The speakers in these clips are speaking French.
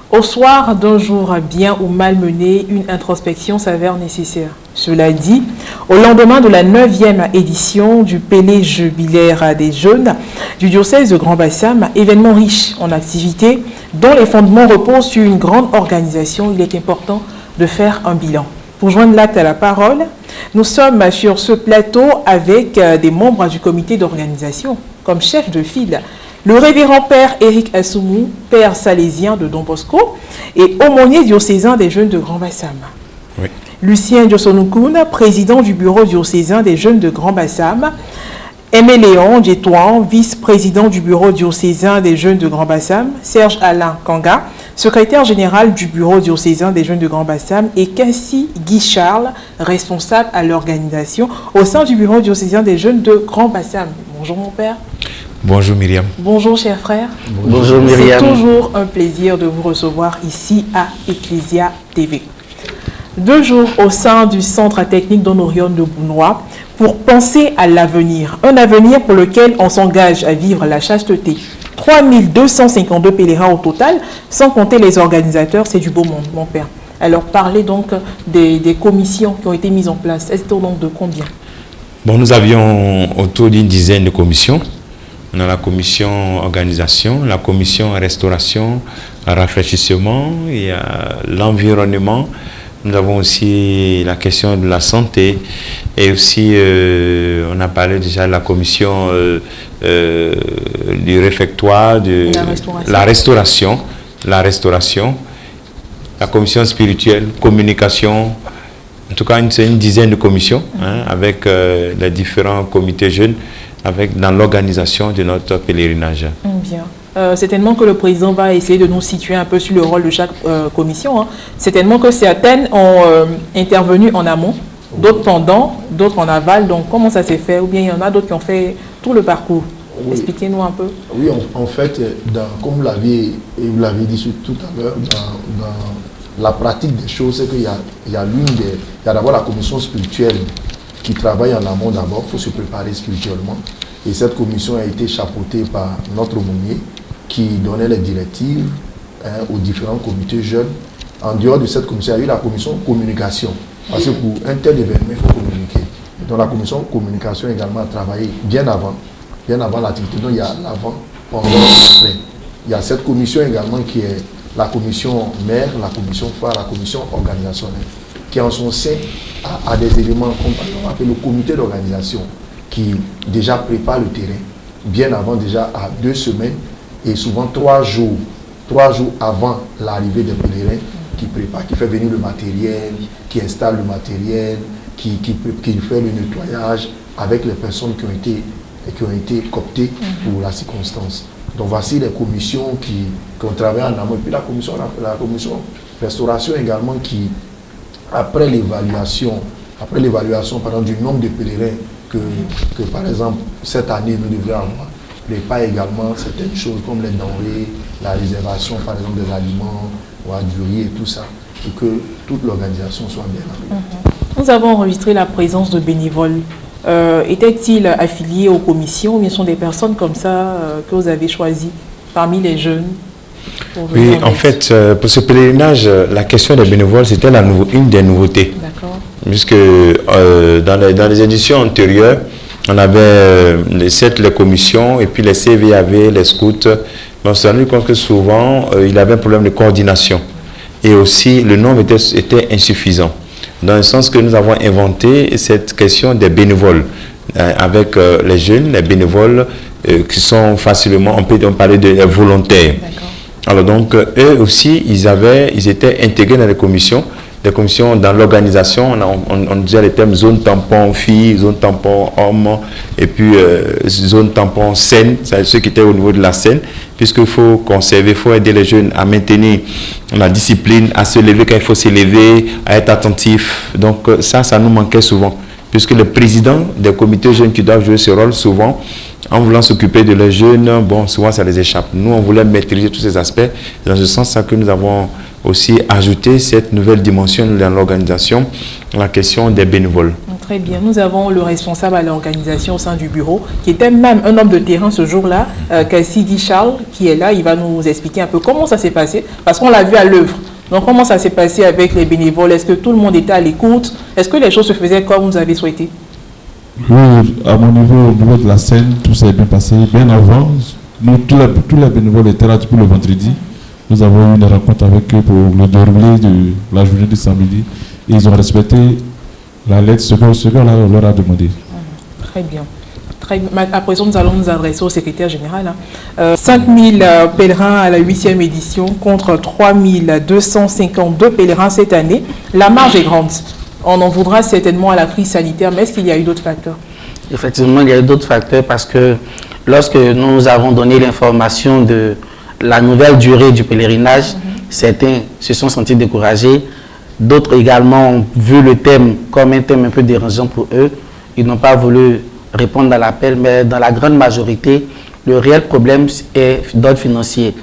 Au soir d'un jour bien ou mal mené, une introspection s'avère nécessaire. Cela dit, au lendemain de la 9e édition du Pélé jubilaire des jeunes du diocèse de Grand Bassam, événement riche en activités dont les fondements reposent sur une grande organisation, il est important de faire un bilan. Pour joindre l'acte à la parole, nous sommes sur ce plateau avec des membres du comité d'organisation, comme chef de file, le révérend père Éric Assoumou, père salésien de Don Bosco et aumônier diocésain des jeunes de Grand Bassam. Oui. Lucien Diosonoukoun, président du bureau diocésain des jeunes de Grand Bassam. Aimé Léon Djetouan, vice-président du bureau diocésain des jeunes de Grand Bassam. Serge Alain Kanga, secrétaire général du bureau diocésain des jeunes de Grand Bassam. Et Cassie Guy Charles, responsable à l'organisation au sein du bureau diocésain des jeunes de Grand Bassam. Bonjour mon père. Bonjour Myriam. Bonjour cher frère. Bonjour Myriam. C'est toujours un plaisir de vous recevoir ici à Ecclesia TV. 2 jours au sein du centre technique Don Orion de Bounois pour penser à l'avenir. Un avenir pour lequel on s'engage à vivre la chasteté. 3252 pèlerins au total, sans compter les organisateurs, c'est du beau monde, mon père. Alors parlez donc des commissions qui ont été mises en place. Est-ce au nombre de combien? Bon, nous avions autour d'une dizaine de commissions. On a la commission organisation, la commission restauration, rafraîchissement, il y a l'environnement. Nous avons aussi la question de la santé et aussi on a parlé déjà de la commission du réfectoire, de la restauration, la commission spirituelle, communication. En tout cas, c'est une dizaine de commissions avec les différents comités jeunes dans l'organisation de notre pèlerinage. Bien. Certainement que le président va essayer de nous situer un peu sur le rôle de chaque commission. Certainement que certaines ont intervenu en amont, d'autres pendant, d'autres en aval. Donc, comment ça s'est fait? Ou bien il y en a d'autres qui ont fait tout le parcours? Oui. Expliquez-nous un peu. Oui, en fait, comme vous l'avez dit tout à l'heure, dans la pratique des choses, c'est qu'il y a d'abord la commission spirituelle qui travaille en amont d'abord, il faut se préparer spirituellement. Et cette commission a été chapeautée par notre aumônier qui donnait les directives aux différents comités jeunes. En dehors de cette commission, il y a eu la commission communication. Parce que pour un tel événement, il faut communiquer. Et donc la commission communication également a travaillé bien avant l'activité. Donc il y a l'avant, pendant, après. Il y a cette commission également qui est la commission mère, la commission phare, la commission organisationnelle, qui en son sein a des éléments comme par exemple le comité d'organisation qui déjà prépare le terrain bien avant, déjà à 2 semaines et souvent 3 jours avant l'arrivée des pèlerins, qui prépare, qui fait venir le matériel, qui installe le matériel, qui fait le nettoyage avec les personnes qui ont été cooptées pour la circonstance. Donc voici les commissions qui ont travaillé en amont. Et puis la commission restauration également qui, après l'évaluation du nombre de pèlerins que par exemple cette année nous devrions avoir, prépare également certaines choses comme les denrées, la réservation par exemple des aliments, du riz et tout ça, et que toute l'organisation soit bien organisée. Nous avons enregistré la présence de bénévoles. Étaient-ils affiliés aux commissions ou bien sont des personnes comme ça que vous avez choisies parmi les jeunes? Oui, en fait, pour ce pèlerinage, la question des bénévoles, c'était une des nouveautés. D'accord. Puisque dans les éditions antérieures, on avait les commissions et puis les CVAV, les scouts. Mais on s'est rendu compte que souvent, il y avait un problème de coordination. Et aussi, le nombre était insuffisant. Dans le sens que nous avons inventé cette question des bénévoles. Avec les jeunes, les bénévoles qui sont facilement, on peut parler de volontaires. Alors donc, eux aussi, ils étaient intégrés dans les commissions dans l'organisation. On disait les thèmes zone tampon filles, zone tampon hommes, et puis zone tampon scène, c'est ceux qui étaient au niveau de la scène, puisqu'il faut conserver, il faut aider les jeunes à maintenir la discipline, à se lever quand il faut se lever, à être attentif. Donc ça nous manquait souvent, puisque le président des comités jeunes qui doivent jouer ce rôle, souvent, en voulant s'occuper de les jeunes, souvent ça les échappe. Nous, on voulait maîtriser tous ces aspects. Dans ce sens, que nous avons aussi ajouté cette nouvelle dimension dans l'organisation, la question des bénévoles. Très bien. Nous avons le responsable à l'organisation au sein du bureau, qui était même un homme de terrain ce jour-là, Cassidy Charles, qui est là. Il va nous expliquer un peu comment ça s'est passé, parce qu'on l'a vu à l'œuvre. Donc, comment ça s'est passé avec les bénévoles? Est-ce que tout le monde était à l'écoute? Est-ce que les choses se faisaient comme vous avez souhaité? Oui, à mon niveau, au niveau de la scène, tout s'est bien passé. Bien avant, nous, tous les bénévoles étaient là depuis le vendredi. Nous avons eu une rencontre avec eux pour le déroulé de la journée de samedi. Et ils ont respecté la lettre, ce qu'on leur a demandé. Très bien. Très bien. À présent, nous allons nous adresser au secrétaire général. 5000 pèlerins à la 8e édition contre 3252 pèlerins cette année. La marge est grande. On en voudra certainement à la crise sanitaire, mais est-ce qu'il y a eu d'autres facteurs? Effectivement, il y a eu d'autres facteurs parce que lorsque nous avons donné l'information de la nouvelle durée du pèlerinage, certains se sont sentis découragés. D'autres également ont vu le thème comme un thème un peu dérangeant pour eux. Ils n'ont pas voulu répondre à l'appel, mais dans la grande majorité, le réel problème est d'ordre financier.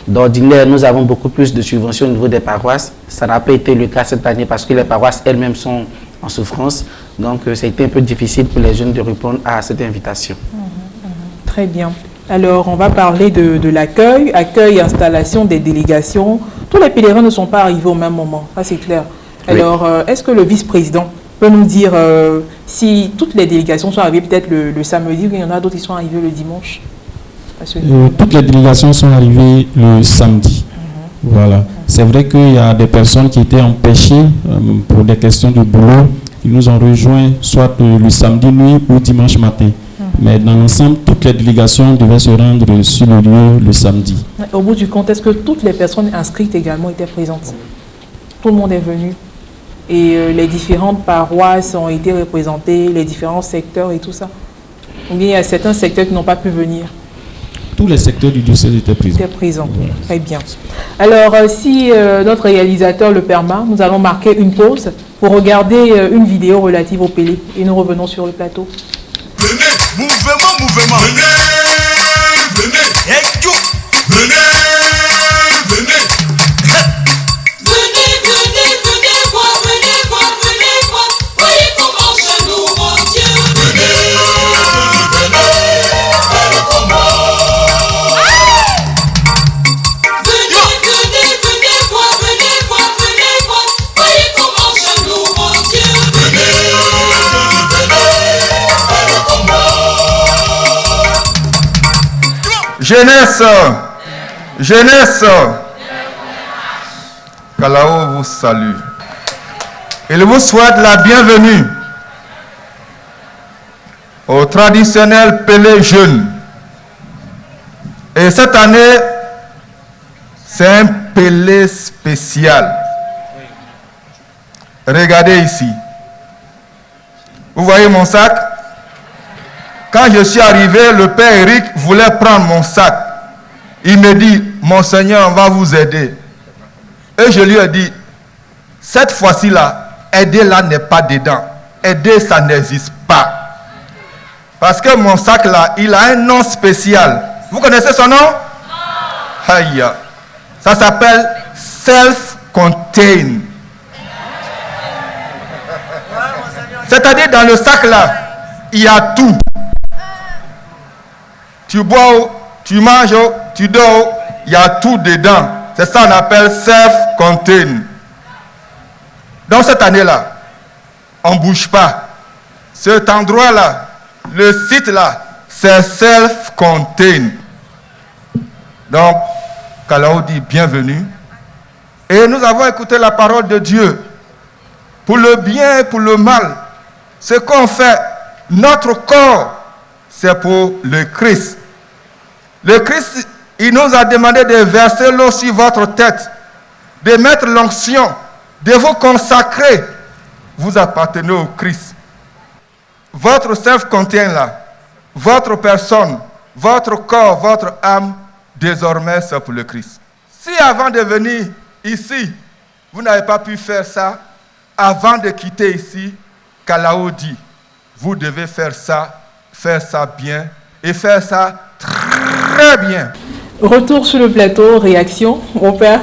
D'ordinaire, nous avons beaucoup plus de subventions au niveau des paroisses. Ça n'a pas été le cas cette année parce que les paroisses elles-mêmes sont en souffrance. Donc, ça a été un peu difficile pour les jeunes de répondre à cette invitation. Très bien. Alors, on va parler de l'accueil, accueil et installation des délégations. Tous les pèlerins ne sont pas arrivés au même moment, ça c'est clair. Alors, est-ce que le vice-président peut nous dire si toutes les délégations sont arrivées peut-être le samedi ou il y en a d'autres qui sont arrivés le dimanche? Toutes les délégations sont arrivées le samedi. Voilà. C'est vrai qu'il y a des personnes qui étaient empêchées pour des questions de boulot. Ils nous ont rejoints soit le samedi nuit ou dimanche matin. Mais dans l'ensemble, toutes les délégations devaient se rendre sur le lieu le samedi. Au bout du compte, est-ce que toutes les personnes inscrites également étaient présentes? Tout le monde est venu. Et les différentes paroisses ont été représentées, les différents secteurs et tout ça. Ou bien il y a certains secteurs qui n'ont pas pu venir? Tous les secteurs du diocèse étaient présents. Voilà. Très bien. Alors, si notre réalisateur le permet, nous allons marquer une pause pour regarder une vidéo relative au Pélé. Et nous revenons sur le plateau. Venez, mouvement. Venez. Et tout. Venez. Venez voir. Voyez comment je loue mon Dieu. Venez voir. Voyez comment je loue mon Dieu. Jeunesse, Kalao vous salue. Il vous souhaite la bienvenue au traditionnel Pélé jeune. Et cette année, c'est un Pélé spécial. Regardez ici. Vous voyez mon sac? Quand je suis arrivé, le père Eric voulait prendre mon sac. Il me dit, Monseigneur, on va vous aider. Et je lui ai dit, cette fois-ci-là, aider là n'est pas dedans. Aider, ça n'existe pas. Parce que mon sac-là, il a un nom spécial. Vous connaissez son nom? Aïe. Ça s'appelle self-contained. C'est-à-dire, dans le sac-là, il y a tout. Tu bois, tu manges, tu dors, il y a tout dedans. C'est ça qu'on appelle self-contained. Donc cette année-là, on ne bouge pas. Cet endroit-là, le site-là, c'est self-contained. Donc, Kalao dit bienvenue. Et nous avons écouté la parole de Dieu. Pour le bien et pour le mal, ce qu'on fait, notre corps, c'est pour le Christ. Le Christ, il nous a demandé de verser l'eau sur votre tête, de mettre l'onction, de vous consacrer. Vous appartenez au Christ. Votre self-contained là, votre personne, votre corps, votre âme, désormais c'est pour le Christ. Si avant de venir ici, vous n'avez pas pu faire ça, avant de quitter ici, Kalao dit, vous devez faire ça bien et faire ça très bien. Retour sur le plateau, réaction, mon père?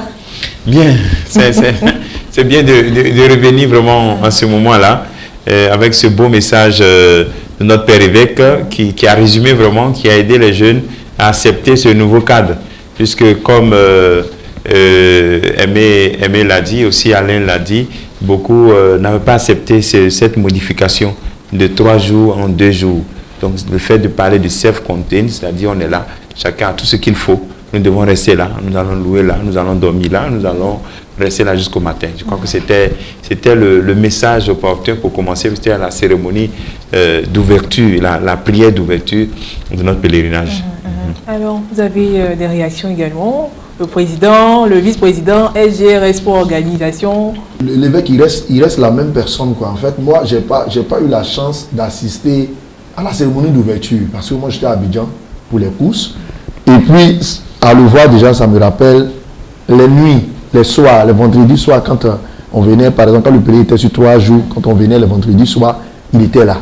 Bien, c'est bien de revenir vraiment en ce moment-là. avec ce beau message de notre Père évêque qui a résumé vraiment, qui a aidé les jeunes à accepter ce nouveau cadre. Puisque comme Aimé l'a dit, aussi Alain l'a dit, beaucoup n'avaient pas accepté cette modification de 3 jours en 2 jours. Donc le fait de parler de self-contained, c'est-à-dire on est là, chacun a tout ce qu'il faut. Nous devons rester là, nous allons louer là, nous allons dormir là, nous allons rester là jusqu'au matin. Je crois que c'était le message opportun pour commencer. C'était la cérémonie d'ouverture, la prière d'ouverture de notre pèlerinage. Alors, vous avez des réactions également. Le président, le vice-président, SGRS pour organisation. L'évêque, il reste la même personne, quoi. En fait, moi, j'ai pas eu la chance d'assister à la cérémonie d'ouverture parce que moi, j'étais à Abidjan pour les courses. Et puis, à le voir déjà, ça me rappelle les nuits, les soirs, les vendredis soirs, quand on venait, par exemple, quand le pèlerin était sur 3 jours, quand on venait le vendredi soir, il était là,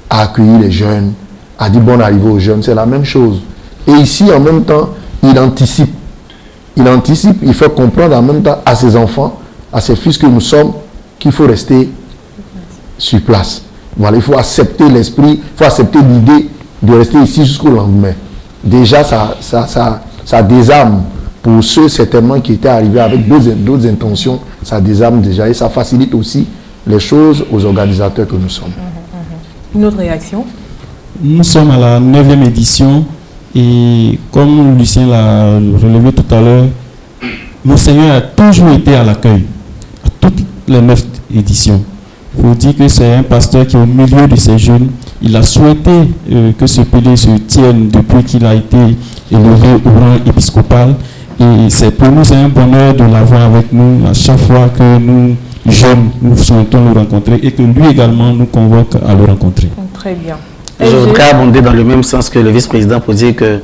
à accueillir les jeunes, à dire bonne arrivée aux jeunes. C'est la même chose. Et ici, en même temps, il anticipe. Il fait comprendre en même temps à ses enfants, à ses fils que nous sommes, qu'il faut rester sur place. Voilà, il faut accepter l'esprit, il faut accepter l'idée de rester ici jusqu'au lendemain. Déjà, ça désarme pour ceux certainement qui étaient arrivés avec d'autres intentions, ça désarme déjà et ça facilite aussi les choses aux organisateurs que nous sommes. Une autre réaction? Nous sommes à la 9e édition. Et comme Lucien l'a relevé tout à l'heure, Monseigneur a toujours été à l'accueil, à toutes les 9 éditions. Il faut dire que c'est un pasteur qui est au milieu de ces jeunes. Il a souhaité que ce pèlerin se tienne depuis qu'il a été élevé au rang épiscopal. Et c'est pour nous, c'est un bonheur de l'avoir avec nous à chaque fois que nous, jeunes, nous souhaitons le rencontrer et que lui également nous convoque à le rencontrer. Très bien. Je voudrais abonder dans le même sens que le vice-président pour dire que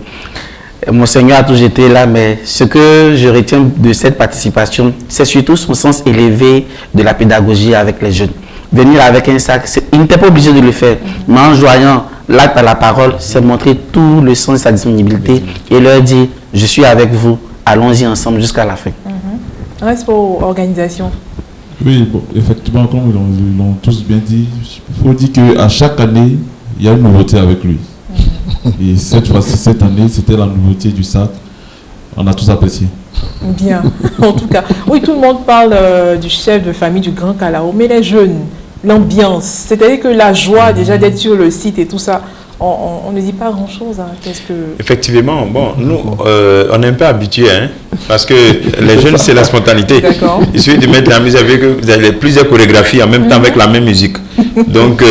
Monseigneur a toujours été là, mais ce que je retiens de cette participation, c'est surtout son sens élevé de la pédagogie avec les jeunes. Venir avec un sac, il n'était pas obligé de le faire, mais en joignant l'acte à la parole, c'est montrer tout le sens de sa disponibilité et leur dire, je suis avec vous, allons-y ensemble jusqu'à la fin. Reste pour organisation. Oui, bon, effectivement, comme ils l'ont tous bien dit, il faut dire qu'à chaque année, il y a une nouveauté avec lui. Et cette fois-ci, cette année, c'était la nouveauté du sac. On a tous apprécié. Bien, en tout cas. Oui, tout le monde parle du chef de famille du Grand Kalao, mais les jeunes, l'ambiance, c'est-à-dire que la joie déjà d'être sur le site et tout ça, on ne dit pas grand-chose. Hein. Qu'est-ce que... Effectivement, bon, nous, on est un peu habitués, hein, parce que les jeunes, c'est la spontanéité. Il suffit de mettre la musique avec eux, vous avez plusieurs chorégraphies en même temps avec la même musique. Donc,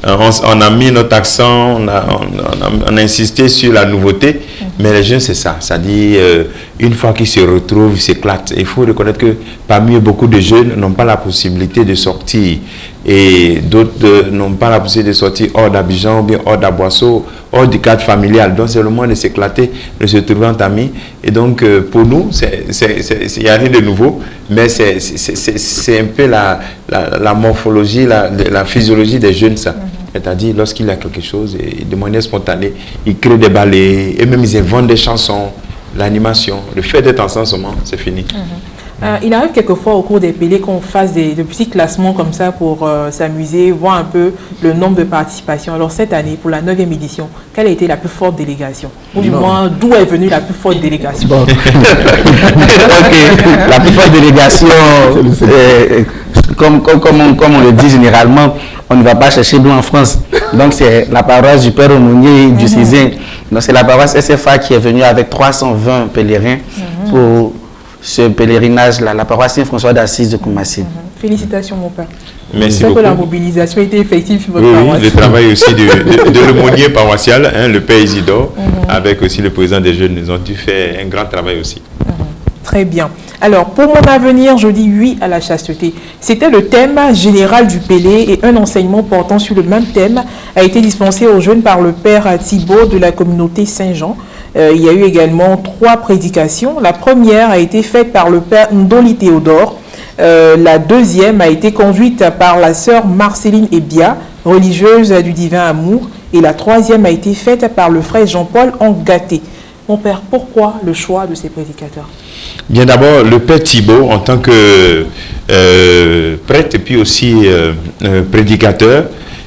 on a mis notre accent, on a insisté sur la nouveauté, mais les jeunes, c'est ça. C'est-à-dire, une fois qu'ils se retrouvent, ils s'éclatent. Il faut reconnaître que parmi eux, beaucoup de jeunes n'ont pas la possibilité de sortir. Et d'autres n'ont pas la possibilité de sortir hors d'Abidjan ou bien hors d'Aboisseau, hors du cadre familial. Donc, c'est le moment de s'éclater, de se trouver entre amis. Et donc, pour nous, il n'y a rien de nouveau, mais c'est un peu la morphologie, la physiologie des jeunes, ça. C'est-à-dire, lorsqu'il y a quelque chose, et de manière spontanée, ils créent des ballets, et même ils inventent des chansons, l'animation. Le fait d'être ensemble, c'est fini. Il arrive quelquefois au cours des pélés qu'on fasse de petits classements comme ça pour s'amuser, voir un peu le nombre de participations. Alors cette année, pour la 9e édition, quelle a été la plus forte délégation? Ou du moins, d'où est venue la plus forte délégation? Okay. La plus forte délégation, comme on le dit généralement, on ne va pas chercher d'où en France. Donc c'est la paroisse du Père Aumônier du Césaire. Donc c'est la paroisse SFA qui est venue avec 320 pèlerins pour ce pèlerinage-là, la paroisse Saint-François d'Assise de Koumassi. Félicitations mon père. Merci beaucoup. Que la mobilisation était effective sur votre paroisse. Oui, le travail aussi de l'aumônier paroissial, hein, le Père Isidore, avec aussi le président des jeunes, ils ont dû faire un grand travail aussi. Très bien. Alors, pour mon avenir, je dis oui à la chasteté. C'était le thème général du Pélé et un enseignement portant sur le même thème a été dispensé aux jeunes par le Père Thibault de la communauté Saint-Jean. Il y a eu également 3 prédications. La première a été faite par le Père Ndoli Théodore. La deuxième a été conduite par la sœur Marceline Ebia, religieuse du Divin Amour. Et la troisième a été faite par le frère Jean-Paul Angaté. Mon père, pourquoi le choix de ces prédicateurs? Bien, d'abord, le Père Thibaut, en tant que prêtre et puis aussi prédicateur,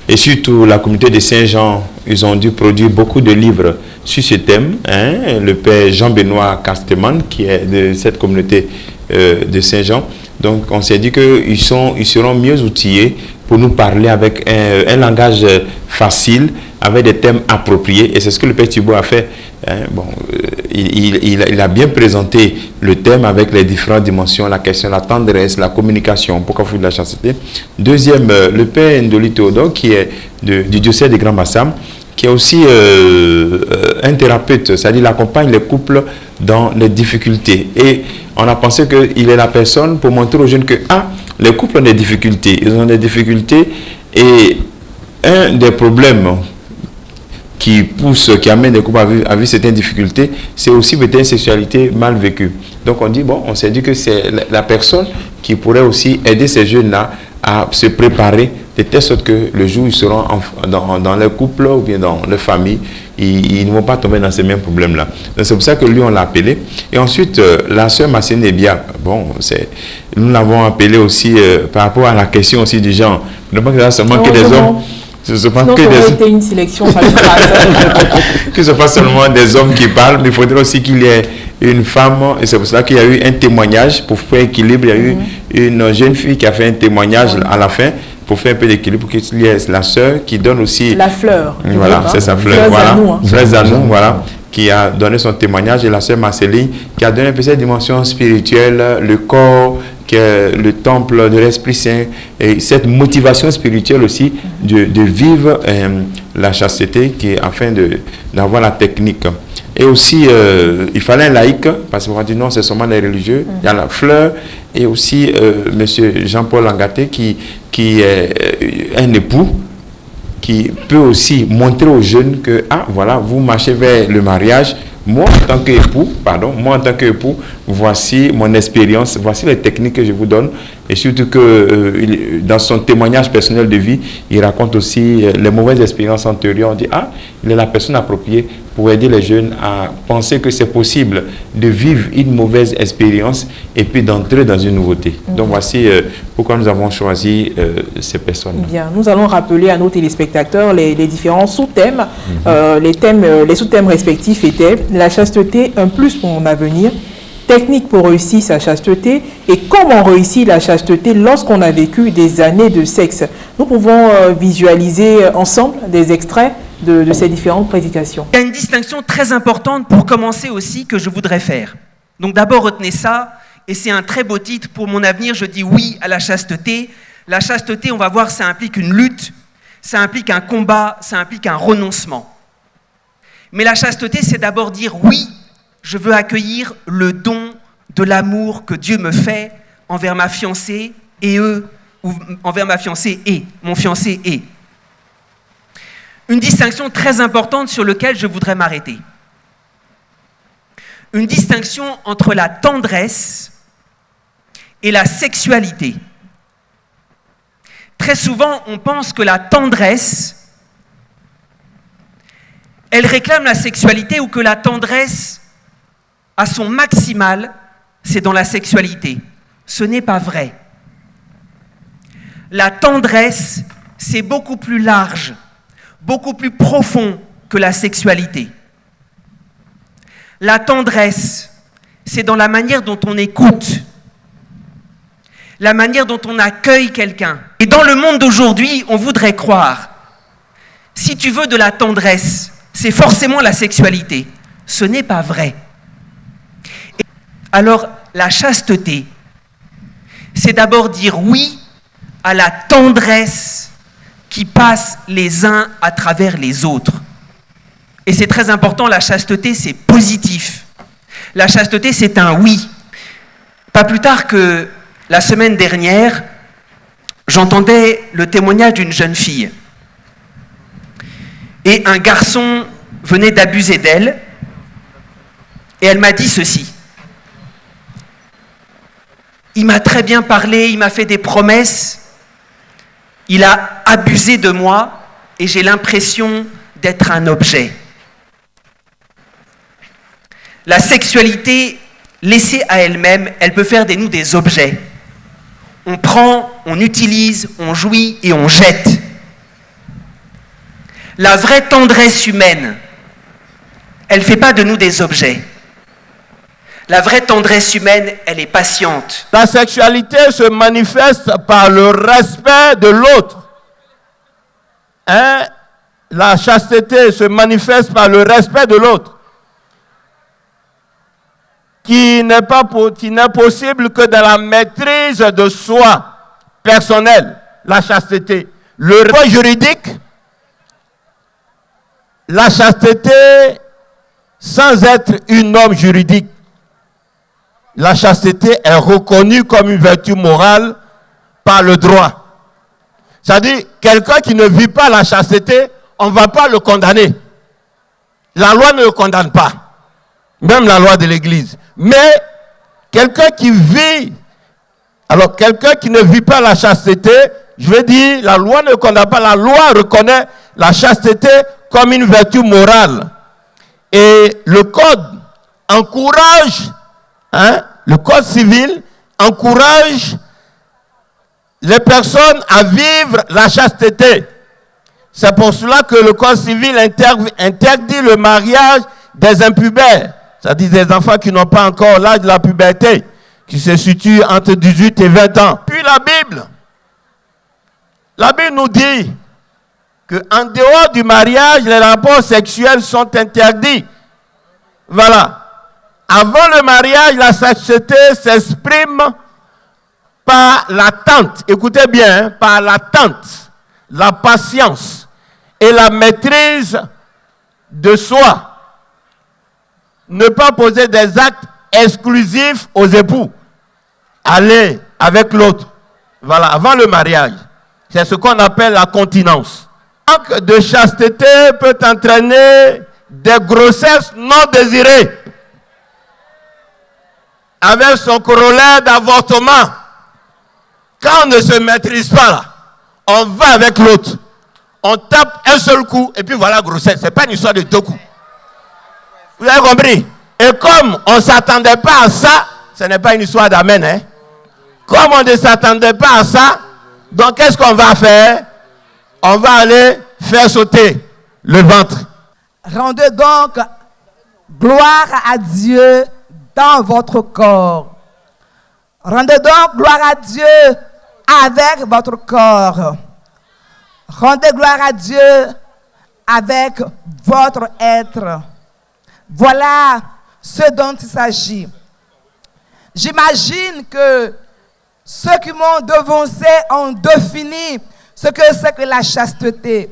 et surtout la communauté de Saint-Jean, ils ont dû produire beaucoup de livres sur ce thème. Hein. Le Père Jean-Benoît Casteman, qui est de cette communauté de Saint-Jean. Donc, on s'est dit qu'ils seront mieux outillés pour nous parler avec un langage facile, avec des thèmes appropriés. Et c'est ce que le Père Thibaut a fait. Hein. Bon, il a bien présenté le thème avec les différentes dimensions, la question de la tendresse, la communication, pourquoi faut de la chasteté. Deuxième, le Père Ndoli Théodore, qui est du diocèse de Grand Bassam, qui est aussi un thérapeute, c'est-à-dire il accompagne les couples dans les difficultés. Et on a pensé qu'il est la personne pour montrer aux jeunes que les couples ont des difficultés. Ils ont des difficultés et un des problèmes qui amène les couples à vivre certaines difficultés, c'est aussi peut-être une sexualité mal vécue. Donc on s'est dit que c'est la personne qui pourrait aussi aider ces jeunes-là à se préparer de telle sorte que le jour où ils seront dans leur couple ou bien dans leur famille, ils ne vont pas tomber dans ces mêmes problèmes-là. Donc c'est pour ça que lui, on l'a appelé. Et ensuite, la sœur Massine Ebia, nous l'avons appelé aussi par rapport à la question aussi du genre. Ne pas que ça seulement que des hommes. Sinon, ça aurait été une sélection. Que ce n'est pas seulement des hommes qui parlent, mais il faudrait aussi qu'il y ait une femme. Et c'est pour cela qu'il y a eu un témoignage pour faire équilibre. Il y a eu une jeune fille qui a fait un témoignage à la fin pour faire un peu d'équilibre, pour qu'il y ait la sœur qui donne aussi... La fleur. Voilà, c'est sa fleur. Voilà. Fleur Zanou, voilà, qui a donné son témoignage. Et la sœur Marceline qui a donné un peu cette dimension spirituelle, le corps, le temple de l'Esprit Saint, et cette motivation spirituelle aussi de vivre la chasteté, afin d'avoir la technique. Et aussi, il fallait un laïc, parce qu'on va dire non, c'est seulement les religieux. Il y a la fleur, et aussi M. Jean-Paul Angaté, qui est un époux, qui peut aussi montrer aux jeunes que, voilà, vous marchez vers le mariage. Moi, en tant qu'époux, voici mon expérience, voici les techniques que je vous donne. Et surtout que dans son témoignage personnel de vie, il raconte aussi les mauvaises expériences antérieures. On dit, il est la personne appropriée pour aider les jeunes à penser que c'est possible de vivre une mauvaise expérience et puis d'entrer dans une nouveauté. Donc voici pourquoi nous avons choisi ces personnes. Bien, nous allons rappeler à nos téléspectateurs les différents sous-thèmes. Les sous-thèmes respectifs étaient la chasteté, un plus pour mon avenir, technique pour réussir sa chasteté et comment réussir la chasteté lorsqu'on a vécu des années de sexe. Nous pouvons visualiser ensemble des extraits de ces différentes prédications. Il y a une distinction très importante pour commencer aussi que je voudrais faire. Donc d'abord retenez ça, et c'est un très beau titre pour mon avenir, je dis oui à la chasteté. La chasteté, on va voir, ça implique une lutte, ça implique un combat, ça implique un renoncement. Mais la chasteté, c'est d'abord dire oui, je veux accueillir le don de l'amour que Dieu me fait envers ma fiancée et eux, ou envers ma fiancée et mon fiancé et. Une distinction très importante sur laquelle je voudrais m'arrêter. Une distinction entre la tendresse et la sexualité. Très souvent, on pense que la tendresse, elle réclame la sexualité ou que la tendresse, à son maximal, c'est dans la sexualité. Ce n'est pas vrai. La tendresse, c'est beaucoup plus large, beaucoup plus profond que la sexualité. La tendresse, c'est dans la manière dont on écoute, la manière dont on accueille quelqu'un. Et dans le monde d'aujourd'hui, on voudrait croire, si tu veux de la tendresse, c'est forcément la sexualité. Ce n'est pas vrai. Et alors, la chasteté, c'est d'abord dire oui à la tendresse qui passe les uns à travers les autres. Et c'est très important, la chasteté, c'est positif. La chasteté, c'est un oui. Pas plus tard que la semaine dernière, j'entendais le témoignage d'une jeune fille. Et un garçon venait d'abuser d'elle, et elle m'a dit ceci. Il m'a très bien parlé, il m'a fait des promesses, il a abusé de moi, et j'ai l'impression d'être un objet. la sexualité, laissée à elle-même, elle peut faire de nous des objets. On prend, on utilise, on jouit et on jette. La vraie tendresse humaine, elle ne fait pas de nous des objets. La vraie tendresse humaine, elle est patiente. La sexualité se manifeste par le respect de l'autre. Hein? La chasteté se manifeste par le respect de l'autre, qui n'est possible que dans la maîtrise de soi personnelle, la chasteté. Le respect juridique, la chasteté sans être une norme juridique. La chasteté est reconnue comme une vertu morale par le droit. C'est-à-dire, quelqu'un qui ne vit pas la chasteté, on ne va pas le condamner. La loi ne le condamne pas. Même la loi de l'Église. Mais, quelqu'un qui vit, alors quelqu'un qui ne vit pas la chasteté, je veux dire, la loi ne le condamne pas. La loi reconnaît la chasteté comme une vertu morale. Et le code encourage, le code civil encourage les personnes à vivre la chasteté. C'est pour cela que le code civil interdit le mariage des impubères, c'est-à-dire des enfants qui n'ont pas encore l'âge de la puberté, qui se situent entre 18 et 20 ans. Puis la Bible nous dit qu'en dehors du mariage, les rapports sexuels sont interdits. Voilà. Avant le mariage, la chasteté s'exprime par l'attente. Écoutez bien, par l'attente, la patience et la maîtrise de soi. Ne pas poser des actes exclusifs aux époux. Aller avec l'autre. Voilà, avant le mariage. C'est ce qu'on appelle la continence. Le manque de chasteté peut entraîner des grossesses non désirées, avec son corollaire d'avortement. Quand on ne se maîtrise pas là, on va avec l'autre, on tape un seul coup et puis voilà, grossesse. Ce n'est pas une histoire de 2 coups. Vous avez compris? Et comme on ne s'attendait pas à ça, ce n'est pas une histoire d'amen. Hein? Comme on ne s'attendait pas à ça, donc qu'est-ce qu'on va faire? On va aller faire sauter le ventre. Rendez donc gloire à Dieu dans votre corps. Rendez donc gloire à Dieu avec votre corps. Rendez gloire à Dieu avec votre être. Voilà ce dont il s'agit. J'imagine que ceux qui m'ont devancé ont défini ce que c'est que la chasteté.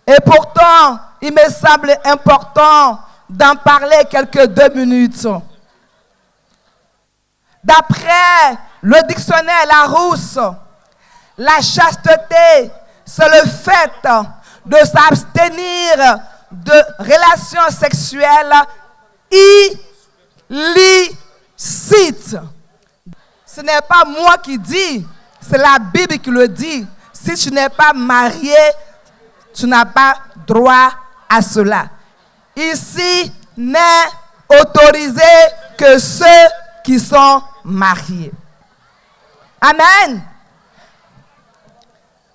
Et pourtant, il me semble important d'en parler quelques 2 minutes. D'après le dictionnaire Larousse, la chasteté, c'est le fait de s'abstenir de relations sexuelles illicites. Ce n'est pas moi qui dis, c'est la Bible qui le dit. Si tu n'es pas marié, tu n'as pas droit à cela. Ici n'est autorisé que ceux qui sont mariés. Amen.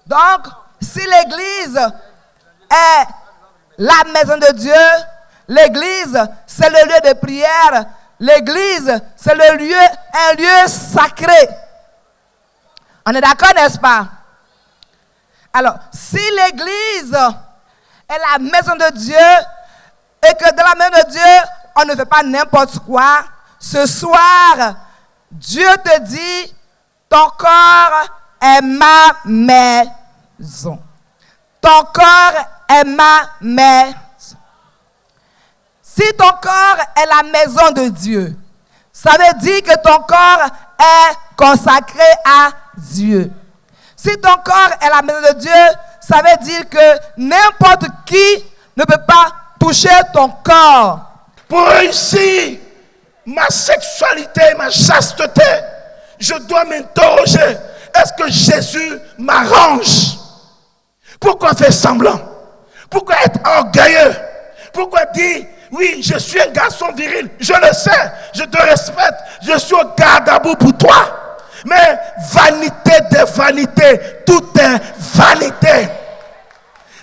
Donc, si l'Église est la maison de Dieu, l'Église, c'est le lieu de prière, l'Église, c'est un lieu sacré. On est d'accord, n'est-ce pas? Alors, si l'Église est la maison de Dieu et que dans la maison de Dieu, on ne fait pas n'importe quoi, ce soir, Dieu te dit, ton corps est ma maison. Ton corps est ma maison. Si ton corps est la maison de Dieu, ça veut dire que ton corps est consacré à Dieu. Si ton corps est la maison de Dieu, ça veut dire que n'importe qui ne peut pas toucher ton corps. Pour réussir ma sexualité, ma chasteté, je dois m'interroger. Est-ce que Jésus m'arrange? Pourquoi faire semblant? Pourquoi être orgueilleux? Pourquoi dire Oui, je suis un garçon viril. Je le sais. Je te respecte. Je suis au garde à bout pour toi. Mais vanité des vanités. Tout est vanité.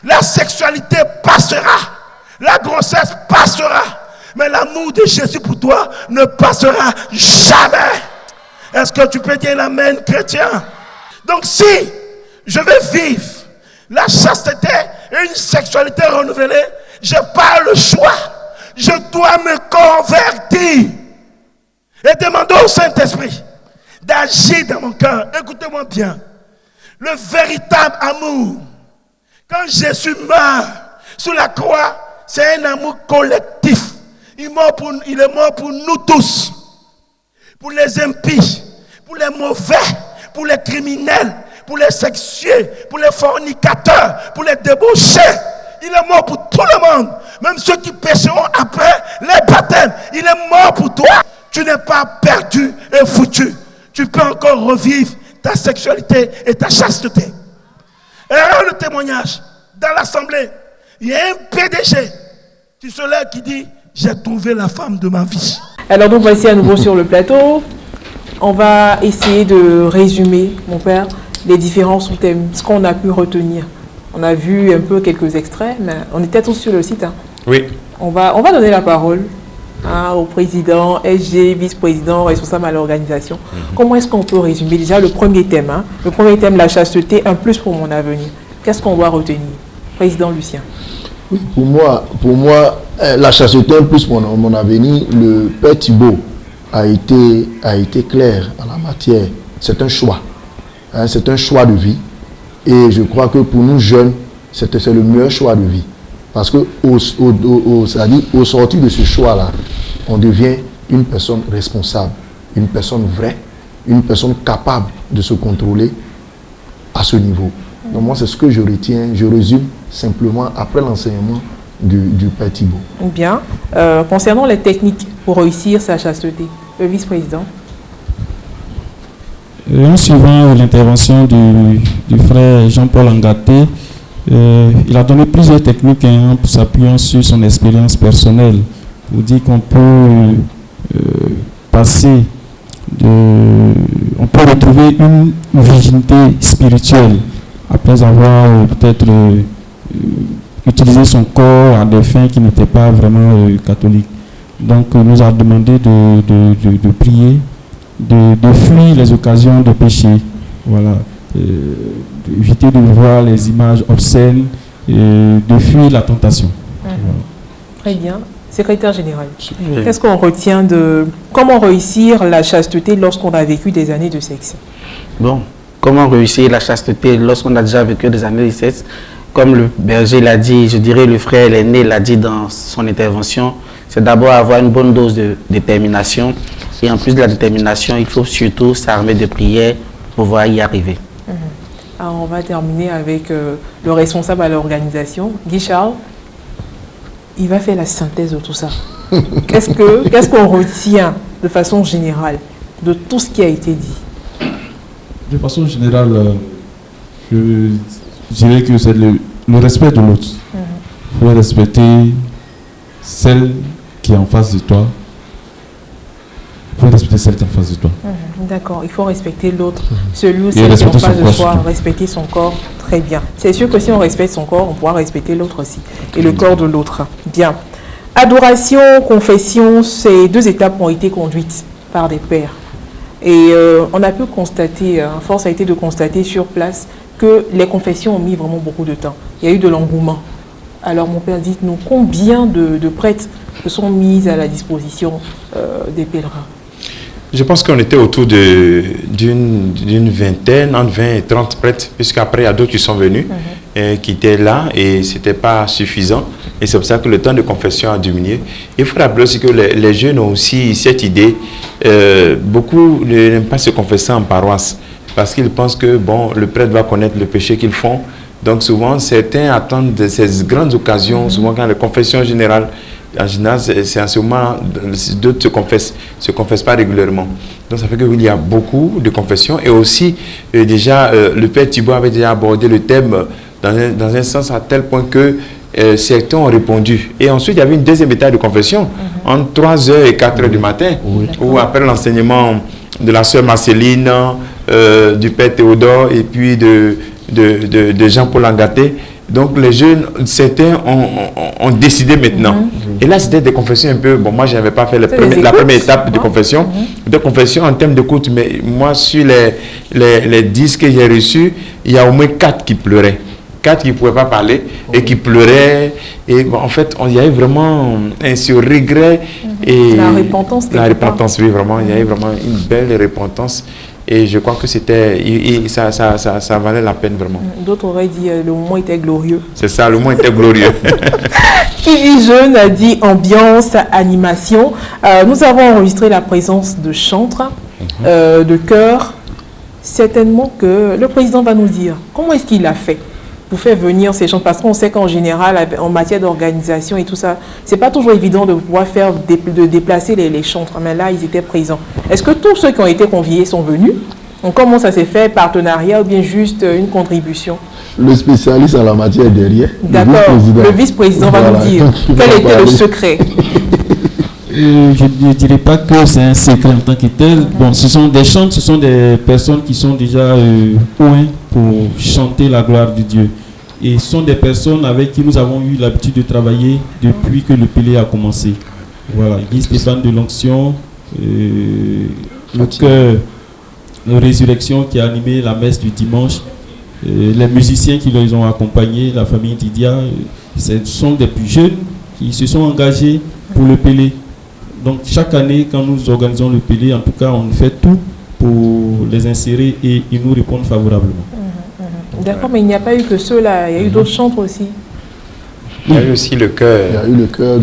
La sexualité passera. La grossesse passera. Mais l'amour de Jésus pour toi ne passera jamais. Est-ce que tu peux dire l'amen, chrétien? Donc si je veux vivre la chasteté et une sexualité renouvelée, je n'ai pas le choix. Je dois me convertir et demander au Saint-Esprit d'agir dans mon cœur. Écoutez-moi bien. Le véritable amour, quand Jésus meurt sur la croix, c'est un amour collectif. Il est mort pour nous tous, pour les impies, pour les mauvais, pour les criminels, pour les sexuels, pour les fornicateurs, pour les débauchés. Il est mort pour tout le monde, même ceux qui pécheront après les baptêmes. Il est mort pour toi. Tu n'es pas perdu et foutu. Tu peux encore revivre ta sexualité et ta chasteté. Et alors le témoignage, dans l'assemblée, il y a un PDG qui se lève qui dit: j'ai trouvé la femme de ma vie. Alors donc voici à nouveau sur le plateau. On va essayer de résumer, mon père, les différents sous-thèmes, ce qu'on a pu retenir. On a vu un peu quelques extraits, mais on était tous sur le site. Hein. Oui. On va donner la parole au président, SG, vice-président, responsable à l'organisation. Comment est-ce qu'on peut résumer déjà le premier thème? Le premier thème, la chasteté, un plus pour mon avenir. Qu'est-ce qu'on doit retenir? Président Lucien. Oui, pour moi, la chasteté, un plus pour mon avenir, le Père Thibault a été clair en la matière. C'est un choix. C'est un choix de vie. Et je crois que pour nous jeunes, c'est le meilleur choix de vie. Parce que c'est-à-dire, au sortir de ce choix-là, on devient une personne responsable, une personne vraie, une personne capable de se contrôler à ce niveau. Donc moi, c'est ce que je retiens. Je résume simplement après l'enseignement du Père Thibault. Bien. Concernant les techniques pour réussir sa chasteté, le vice-président. En suivant l'intervention du frère Jean-Paul Angaté, il a donné plusieurs techniques en s'appuyant sur son expérience personnelle pour dire qu'on peut on peut retrouver une virginité spirituelle après avoir peut-être utilisé son corps à des fins qui n'étaient pas vraiment catholiques. Donc il nous a demandé de prier, de fuir les occasions de péché, voilà, d'éviter de voir les images obscènes, et de fuir la tentation. Voilà. Très bien. Secrétaire général, qu'est-ce qu'on retient de comment réussir la chasteté lorsqu'on a vécu des années de sexe? Bon, comment réussir la chasteté lorsqu'on a déjà vécu des années de sexe? Comme le berger l'a dit, je dirais le frère l'aîné l'a dit dans son intervention, c'est d'abord avoir une bonne dose de détermination. Et en plus de la détermination, il faut surtout s'armer de prière pour pouvoir y arriver. Alors on va terminer avec le responsable à l'organisation, Guy Charles. Il va faire la synthèse de tout ça. Qu'est-ce qu'on retient de façon générale de tout ce qui a été dit? De façon générale, je dirais que c'est le respect de l'autre. Il faut respecter celle qui est en face de toi. Il faut respecter celle qui est en face de toi. D'accord, il faut respecter l'autre. Celui ou celle qui est en face de soi, respecter son corps, très bien. C'est sûr que si on respecte son corps, on pourra respecter l'autre aussi. Et le corps de l'autre. Bien. Adoration, confession, ces deux étapes ont été conduites par des pères. Et on a pu constater, force a été de constater sur place que les confessions ont mis vraiment beaucoup de temps. Il y a eu de l'engouement. Alors mon père, dites-nous, combien de prêtres se sont mis à la disposition des pèlerins? Je pense qu'on était autour d'une vingtaine, entre 20 et 30 prêtres, puisqu'après, il y a d'autres qui sont venus, qui étaient là, et ce n'était pas suffisant. Et c'est pour ça que le temps de confession a diminué. Il faut rappeler aussi que les jeunes ont aussi cette idée. Beaucoup n'aiment pas se confesser en paroisse, parce qu'ils pensent que bon, le prêtre va connaître le péché qu'ils font. Donc souvent, certains attendent de ces grandes occasions, souvent quand la confession générale, en général, c'est en ce moment, d'autres se confessent pas régulièrement. Donc ça fait qu'il y a beaucoup de confessions. Et aussi, déjà, le Père Thibault avait déjà abordé le thème dans un sens à tel point que certains ont répondu. Et ensuite, il y avait une deuxième étape de confession, entre 3h et 4h du matin, où après l'enseignement de la sœur Marceline, du père Théodore et puis de Jean-Paul Angaté. Donc les jeunes, certains ont décidé maintenant. Et là, c'était des confessions un peu... Bon, moi, je n'avais pas fait la première étape de confession. De confession en termes d'écoute, mais moi, sur les 10 que j'ai reçus, il y a au moins 4 qui pleuraient. 4 qui ne pouvaient pas parler et qui pleuraient. Et bon, en fait, il y avait vraiment ce regret. Et la repentance. La repentance, oui, vraiment. Il y avait vraiment une belle repentance. Et je crois que c'était... Ça valait la peine, vraiment. D'autres auraient dit le moment était glorieux. C'est ça, le moment était glorieux. Qui dit jeune a dit ambiance, animation. Nous avons enregistré la présence de chantres, de chœurs. Certainement que le président va nous dire comment est-ce qu'il a fait pour faire venir ces chantres, parce qu'on sait qu'en général, en matière d'organisation et tout ça, c'est pas toujours évident de pouvoir de déplacer les chantres, mais là, ils étaient présents. Est-ce que tous ceux qui ont été conviés sont venus? Donc, comment ça s'est fait, partenariat ou bien juste une contribution? Le spécialiste en la matière est derrière. D'accord, le vice-président va nous dire quel était le secret. Je ne dirais pas que c'est un secret en tant que tel. Bon, ce sont des chantres, ce sont des personnes qui sont déjà point pour chanter la gloire de Dieu. Et ce sont des personnes avec qui nous avons eu l'habitude de travailler depuis que le Pélé a commencé. Voilà, Guy Stéphane de l'Onction, le chœur de Résurrection qui a animé la messe du dimanche, les musiciens qui les ont accompagnés, la famille Didia, ce sont des plus jeunes qui se sont engagés pour le Pélé. Donc chaque année, quand nous organisons le Pélé, en tout cas, on fait tout pour les insérer et ils nous répondent favorablement. D'accord, mais il n'y a pas eu que ceux-là, il y a eu d'autres chantres aussi. Il y a eu aussi le chœur. Il y a eu le chœur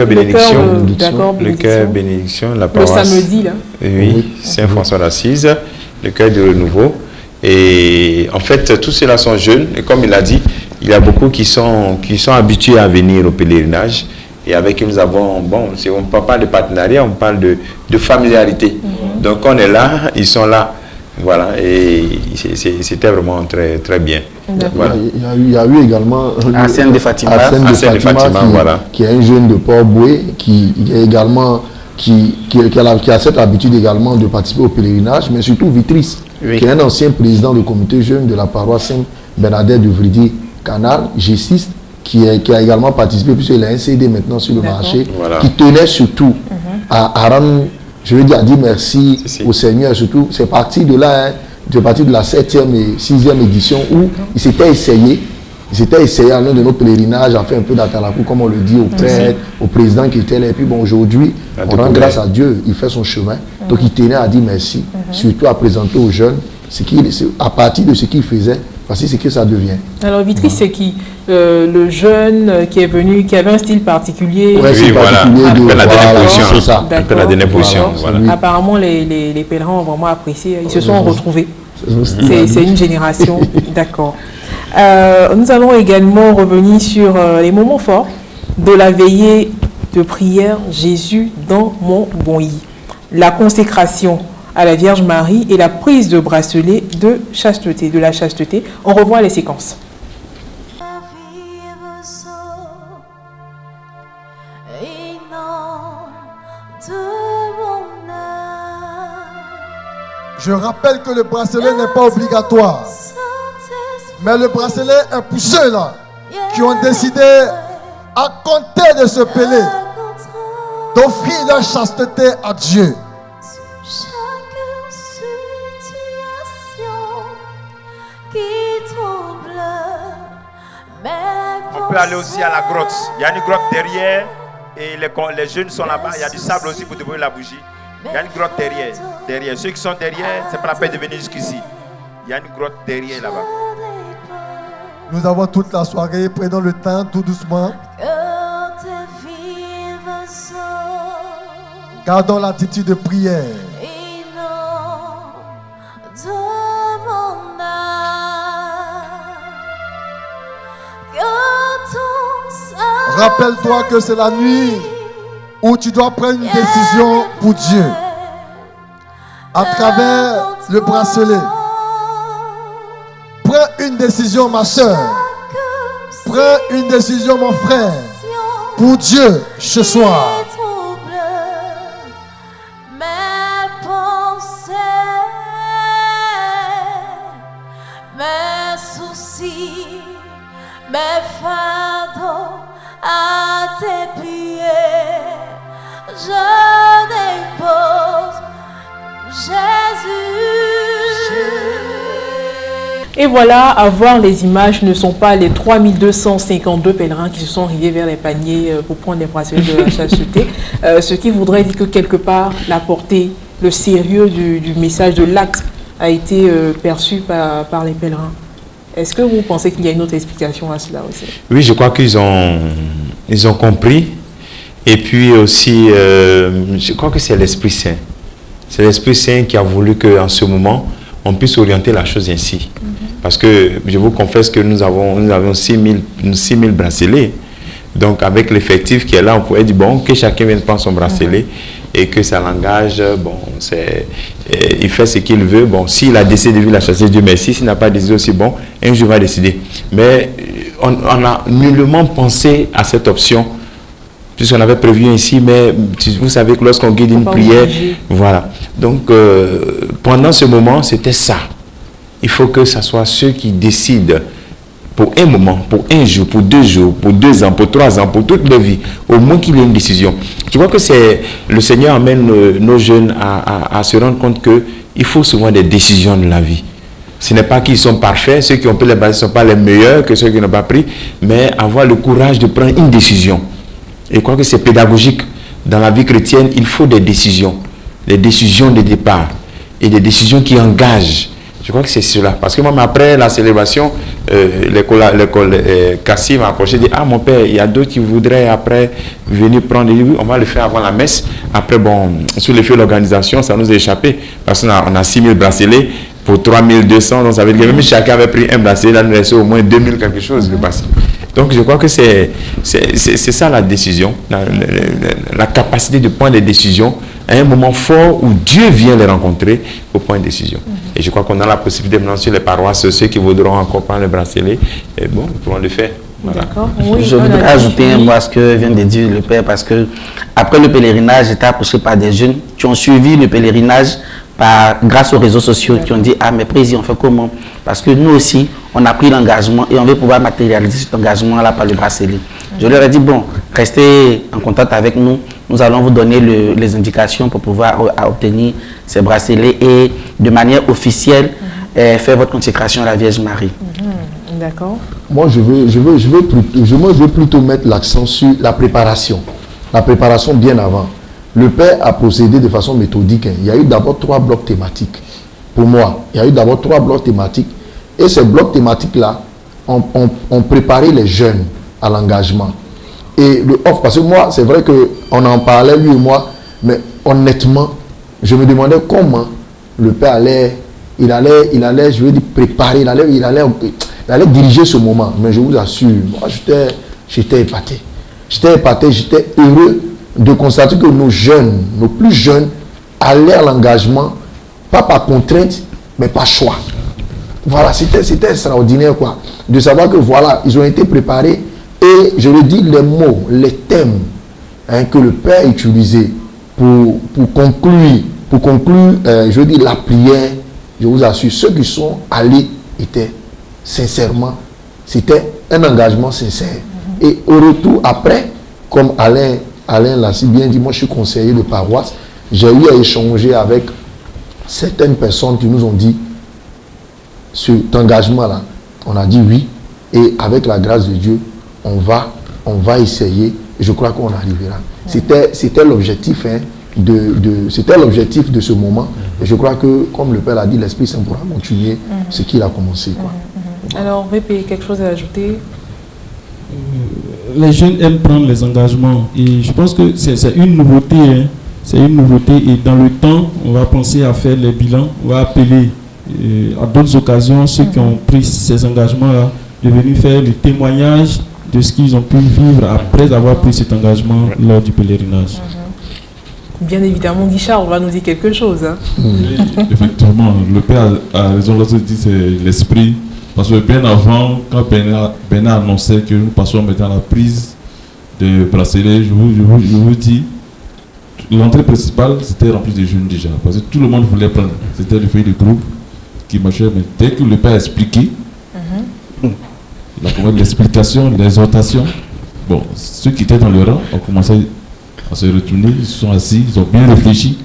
bénédiction. Le chœur bénédiction, la paroisse. Le samedi, là. Oui, Saint-François d'Assise, le chœur de renouveau. Et en fait, tous ceux-là sont jeunes. Et comme il a dit, il y a beaucoup qui sont habitués à venir au pèlerinage. Et avec qui nous avons, bon, on ne parle pas de partenariat, on parle de familiarité. Donc on est là, ils sont là. Voilà, et c'était vraiment très, très bien. Voilà. Il y a eu également Arsène de Fatima, qui est un jeune de Port-Boué, qui a cette habitude également de participer au pèlerinage, mais surtout Vitrice, qui est un ancien président du comité jeune de la paroisse Saint-Bernadette de Vridier-Canal, G6, qui a également participé, puisqu'il a un CD maintenant sur le marché, qui tenait surtout à rendre, je veux dire, à dire merci au Seigneur, surtout. C'est parti de là, de la 7e et 6e édition, où il s'était essayé à l'un de nos pèlerinages, à faire un peu d'atalakou, comme on le dit, au prêtre, au président qui était là. Et puis bon, aujourd'hui, on rend grâce à Dieu, il fait son chemin. Donc il tenait à dire merci, surtout à présenter aux jeunes, à partir de ce qu'il faisait, voici ce que ça devient. Alors Vitrice, c'est qui le jeune qui est venu, qui avait un style particulier. Oui, voilà. Un peu la dernière position. Apparemment, les pèlerins ont vraiment apprécié. Ils se sont retrouvés. C'est une génération. D'accord. Nous allons également revenir sur les moments forts de la veillée de prière Jésus dans mon bon lit. La consécration à la Vierge Marie et la prise de bracelet de chasteté, de la chasteté. On revoit les séquences. Je rappelle que le bracelet n'est pas obligatoire. Mais le bracelet est pour ceux-là qui ont décidé, à compter de ce Pélé, d'offrir leur chasteté à Dieu. On peut aller aussi à la grotte. Il y a une grotte derrière et les jeunes sont là-bas. Il y a du sable aussi pour dévoiler la bougie. Il y a une grotte derrière. Ceux qui sont derrière, c'est pas la peine de venir jusqu'ici. Il y a une grotte derrière là-bas. Nous avons toute la soirée, prenons le temps tout doucement. Gardons l'attitude de prière. Rappelle-toi que c'est la nuit où tu dois prendre une décision pour Dieu. À travers le bracelet. Prends une décision, ma soeur. Prends une décision, mon frère, pour Dieu ce soir. Mes pensées, mes soucis, mes fardeaux à tes pieds, je dépose Jésus. Et voilà, à voir les images, ne sont pas les 3252 pèlerins qui se sont riés vers les paniers pour prendre les bracelets de la chasteté. Ce qui voudrait dire que quelque part, la portée, le sérieux du message, de l'acte a été perçu par les pèlerins. Est-ce que vous pensez qu'il y a une autre explication à cela aussi? Oui, je crois qu'ils ont compris. Et puis aussi, je crois que c'est l'Esprit Saint. C'est l'Esprit Saint qui a voulu qu'en ce moment, on puisse orienter la chose ainsi. Parce que je vous confesse que nous avons 6 000 bracelets. Donc avec l'effectif qui est là, on pourrait dire bon, que chacun vienne prendre son bracelet et que ça l'engage. Bon, il fait ce qu'il veut. Bon, s'il a décidé de vivre la chasteté, Dieu merci. S'il n'a pas décidé aussi, bon, un jour il va décider. Mais on n'a nullement pensé à cette option, puisqu'on avait prévu ici, mais vous savez que lorsqu'on guide une prière, voilà. Donc, pendant ce moment, c'était ça. Il faut que ce soit ceux qui décident pour un moment, pour un jour, pour 2 jours, pour 2 ans, pour 3 ans, pour toute leur vie, au moins qu'il y ait une décision. Je crois que le Seigneur amène nos jeunes à se rendre compte qu'il faut souvent des décisions de la vie. Ce n'est pas qu'ils sont parfaits, ceux qui ont pris les bases ne sont pas les meilleurs que ceux qui n'ont pas pris, mais avoir le courage de prendre une décision. Et je crois que c'est pédagogique. Dans la vie chrétienne, il faut des décisions de départ et des décisions qui engagent. Je crois que c'est cela. Parce que même après la célébration, l'école Cassie m'a approché et dit, ah mon père, il y a d'autres qui voudraient après venir prendre. Oui, on va le faire avant la messe. Après, bon, sous l'effet de l'organisation, ça nous a échappé. Parce qu'on a 6 000 bracelets pour 3200. Donc ça veut dire que même chacun avait pris un bracelet, là nous restait au moins 2000 quelque chose de bracelet. Donc je crois que c'est ça la décision, la capacité de prendre des décisions à un moment fort où Dieu vient les rencontrer pour prendre une décision. Et je crois qu'on a la possibilité maintenant sur les paroisses, ceux qui voudront encore prendre le bracelet, et bon, ils pourront le faire. Voilà. Oui, je voudrais ajouter un mot à ce que vient de dire le Père, parce que après le pèlerinage, j'étais approché par des jeunes qui ont suivi le pèlerinage grâce aux réseaux sociaux, qui ont dit, ah mais président, on fait comment? Parce que nous aussi, on a pris l'engagement et on veut pouvoir matérialiser cet engagement-là par le bracelet. Je leur ai dit, bon, restez en contact avec nous. Nous allons vous donner les indications pour pouvoir obtenir ces bracelets et de manière officielle faire votre consécration à la Vierge Marie. D'accord. Moi, je veux plutôt mettre l'accent sur la préparation. La préparation bien avant. Le Père a procédé de façon méthodique. Il y a eu d'abord 3 blocs thématiques. Pour moi, il y a eu d'abord 3 blocs thématiques. Et ces blocs thématiques-là ont préparé les jeunes à l'engagement. Et le off, parce que moi, c'est vrai qu'on en parlait, lui et moi, mais honnêtement, je me demandais comment le Père allait, je veux dire, préparer, il allait diriger ce moment. Mais je vous assure, moi, j'étais épaté. J'étais heureux de constater que nos jeunes, nos plus jeunes, allaient à l'engagement, pas par contrainte, mais par choix. Voilà, c'était extraordinaire, quoi. De savoir que voilà, ils ont été préparés. Et je le dis, les mots, les thèmes que le Père a utilisés pour conclure, je veux dire, la prière, je vous assure, ceux qui sont allés étaient sincèrement, c'était un engagement sincère. Et au retour, après, comme Alain l'a si bien dit, moi je suis conseiller de paroisse, j'ai eu à échanger avec certaines personnes qui nous ont dit, cet engagement-là, on a dit oui, et avec la grâce de Dieu, on va essayer, et je crois qu'on arrivera. C'était l'objectif, c'était l'objectif de ce moment, et je crois que, comme le Père l'a dit, l'Esprit Saint pourra continuer ce qu'il a commencé, quoi. Alors, VP, quelque chose à ajouter? Les jeunes aiment prendre les engagements, et je pense que c'est une nouveauté, c'est une nouveauté, et dans le temps, on va penser à faire les bilans, on va appeler à d'autres occasions ceux qui ont pris ces engagements-là de venir faire le témoignage de ce qu'ils ont pu vivre après avoir pris cet engagement lors du pèlerinage. Bien évidemment, Guy Charles va nous dire quelque chose. Oui, effectivement, le Père a raison lorsqu'il dit c'est l'esprit Parce que bien avant, quand Bernard annonçait que nous passions maintenant à la prise de bracelets, je vous dis, l'entrée principale, c'était rempli de jeunes déjà. Parce que tout le monde voulait prendre. C'était le feuille de groupe qui marchait. Mais dès que le père a expliqué, l'explication, l'exhortation, bon, ceux qui étaient dans le rang ont commencé à se retourner, ils se sont assis, ils ont bien réfléchi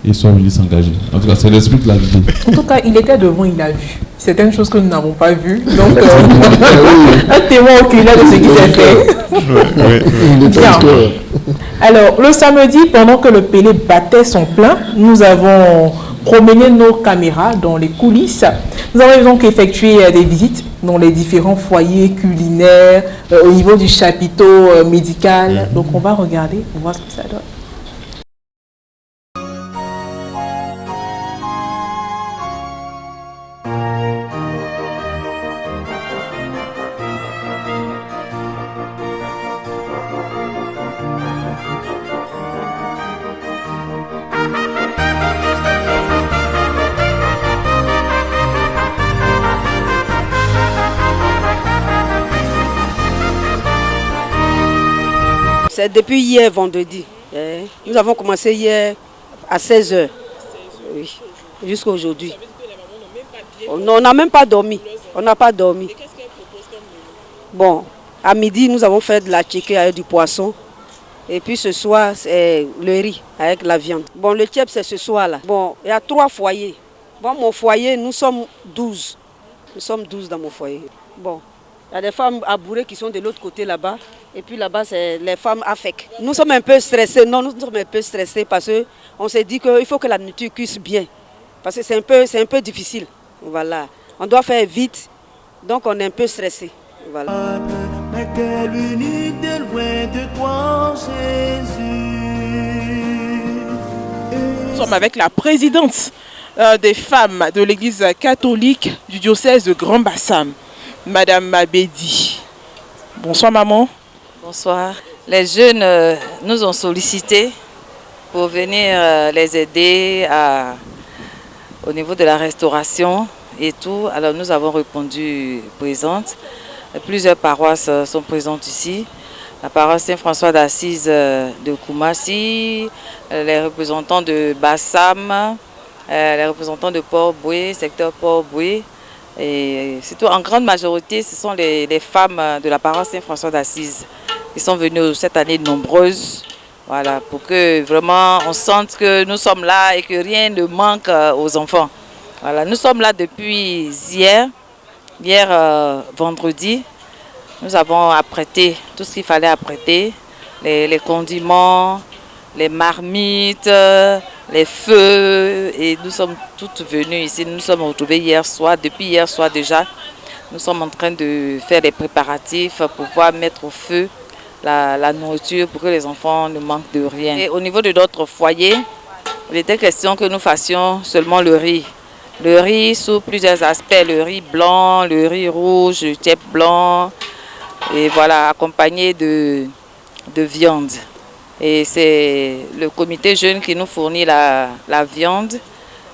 et ils sont venus s'engager. En tout cas, c'est l'esprit de la vie. En tout cas, il était devant, il a vu. Certaines choses que nous n'avons pas vues. Donc, un témoin oculaire de ce qui s'est fait. Bien. Alors, le samedi, pendant que le Pélé battait son plein, nous avons promené nos caméras dans les coulisses. Nous avons donc effectué des visites dans les différents foyers culinaires, au niveau du chapiteau médical. Donc, on va regarder, on va voir ce que ça donne. C'est depuis hier vendredi. Nous avons commencé hier à 16h. Oui, jusqu'à aujourd'hui. On n'a même pas dormi. On n'a pas dormi. Bon, à midi, nous avons fait de la tchéké avec du poisson. Et puis ce soir, c'est le riz avec la viande. Bon, le tchèp, c'est ce soir-là. Bon, il y a 3 foyers. Bon, mon foyer, nous sommes 12. Nous sommes 12 dans mon foyer. Bon, il y a des femmes abourées qui sont de l'autre côté là-bas. Et puis là-bas, c'est les femmes affectent. Nous sommes un peu stressés. Non, nous sommes un peu stressés parce qu'on s'est dit qu'il faut que la nourriture cuise bien. Parce que c'est un peu difficile. Voilà. On doit faire vite. Donc on est un peu stressés. Voilà. Mais quelle unité loin de toi, Jésus. Nous sommes avec la présidente des femmes de l'église catholique du diocèse de Grand Bassam, Madame Mabedi. Bonsoir maman. Bonsoir. Les jeunes nous ont sollicité pour venir les aider au niveau de la restauration et tout. Alors nous avons répondu présente. Plusieurs paroisses sont présentes ici. La paroisse Saint-François d'Assise de Koumassi, les représentants de Bassam, les représentants de Port-Boué, secteur Port-Boué. Et surtout en grande majorité, ce sont les femmes de la paroisse Saint-François d'Assise qui sont venues cette année nombreuses, voilà, pour que vraiment on sente que nous sommes là et que rien ne manque aux enfants. Voilà, nous sommes là depuis hier vendredi. Nous avons apprêté tout ce qu'il fallait apprêter, les condiments, les marmites, les feux, et nous sommes toutes venues ici. Nous nous sommes retrouvés hier soir, depuis hier soir déjà. Nous sommes en train de faire des préparatifs pour pouvoir mettre au feu la nourriture pour que les enfants ne manquent de rien. Et au niveau de notre foyer, il était question que nous fassions seulement le riz. Le riz sous plusieurs aspects, le riz blanc, le riz rouge, le tchèp blanc, et voilà, accompagné de viande. Et c'est le comité jeune qui nous fournit la viande.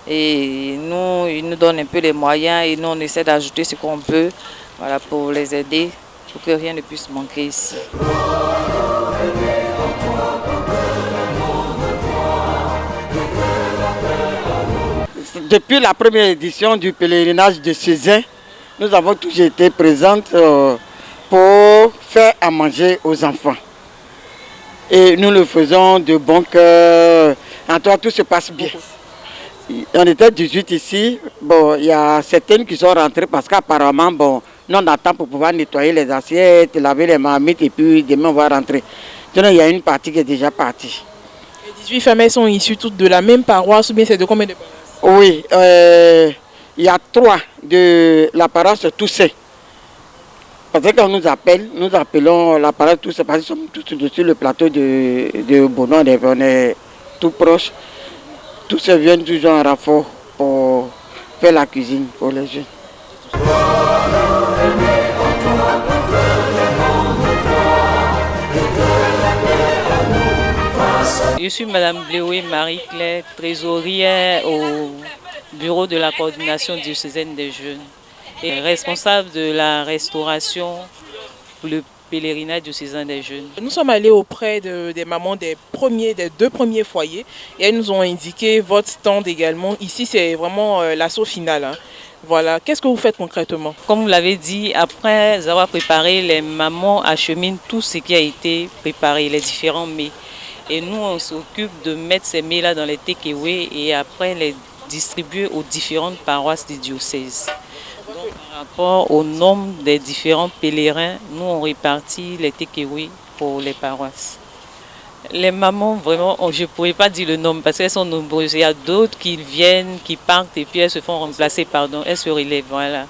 Et nous, il nous donne un peu les moyens et nous, on essaie d'ajouter ce qu'on peut, voilà, pour les aider, pour que rien ne puisse manquer ici. Depuis la première édition du pèlerinage de Cézanne, nous avons toujours été présentes pour faire à manger aux enfants. Et nous le faisons de bon cœur. En tout cas, tout se passe bien. On était 18 ici. Bon, il y a certaines qui sont rentrées parce qu'apparemment, bon, nous on attend pour pouvoir nettoyer les assiettes, laver les marmites et puis demain on va rentrer. Donc il y a une partie qui est déjà partie. Les 18 femmes sont issues toutes de la même paroisse ou bien c'est de combien de paroisses? Oui, il y a 3 de la paroisse Toussaint. Parce que quand on nous appelle, nous appelons la paroisse Toussaint parce que nous sommes tous dessus le plateau de Bonon, on est tout proche. Tous se viennent toujours en renfort pour faire la cuisine pour les jeunes. Je suis Madame Bléoué Marie-Claire, trésorière au bureau de la coordination diocésaine des jeunes. et responsable de la restauration pour le pèlerinage diocésain des jeunes. Nous sommes allés auprès des mamans des deux premiers foyers et elles nous ont indiqué votre stand également. Ici, c'est vraiment l'assaut final. Hein. Voilà. Qu'est-ce que vous faites concrètement? Comme vous l'avez dit, après avoir préparé, les mamans acheminent tout ce qui a été préparé, les différents mets. Et nous, on s'occupe de mettre ces mets-là dans les takeaways et après les distribuer aux différentes paroisses du diocèse. Donc, par rapport au nombre des différents pèlerins, nous, on répartit les takeaways pour les paroisses. Les mamans, vraiment, je ne pourrais pas dire le nombre parce qu'elles sont nombreuses. Il y a d'autres qui viennent, qui partent et puis elles se font remplacer, elles se relèvent. Voilà.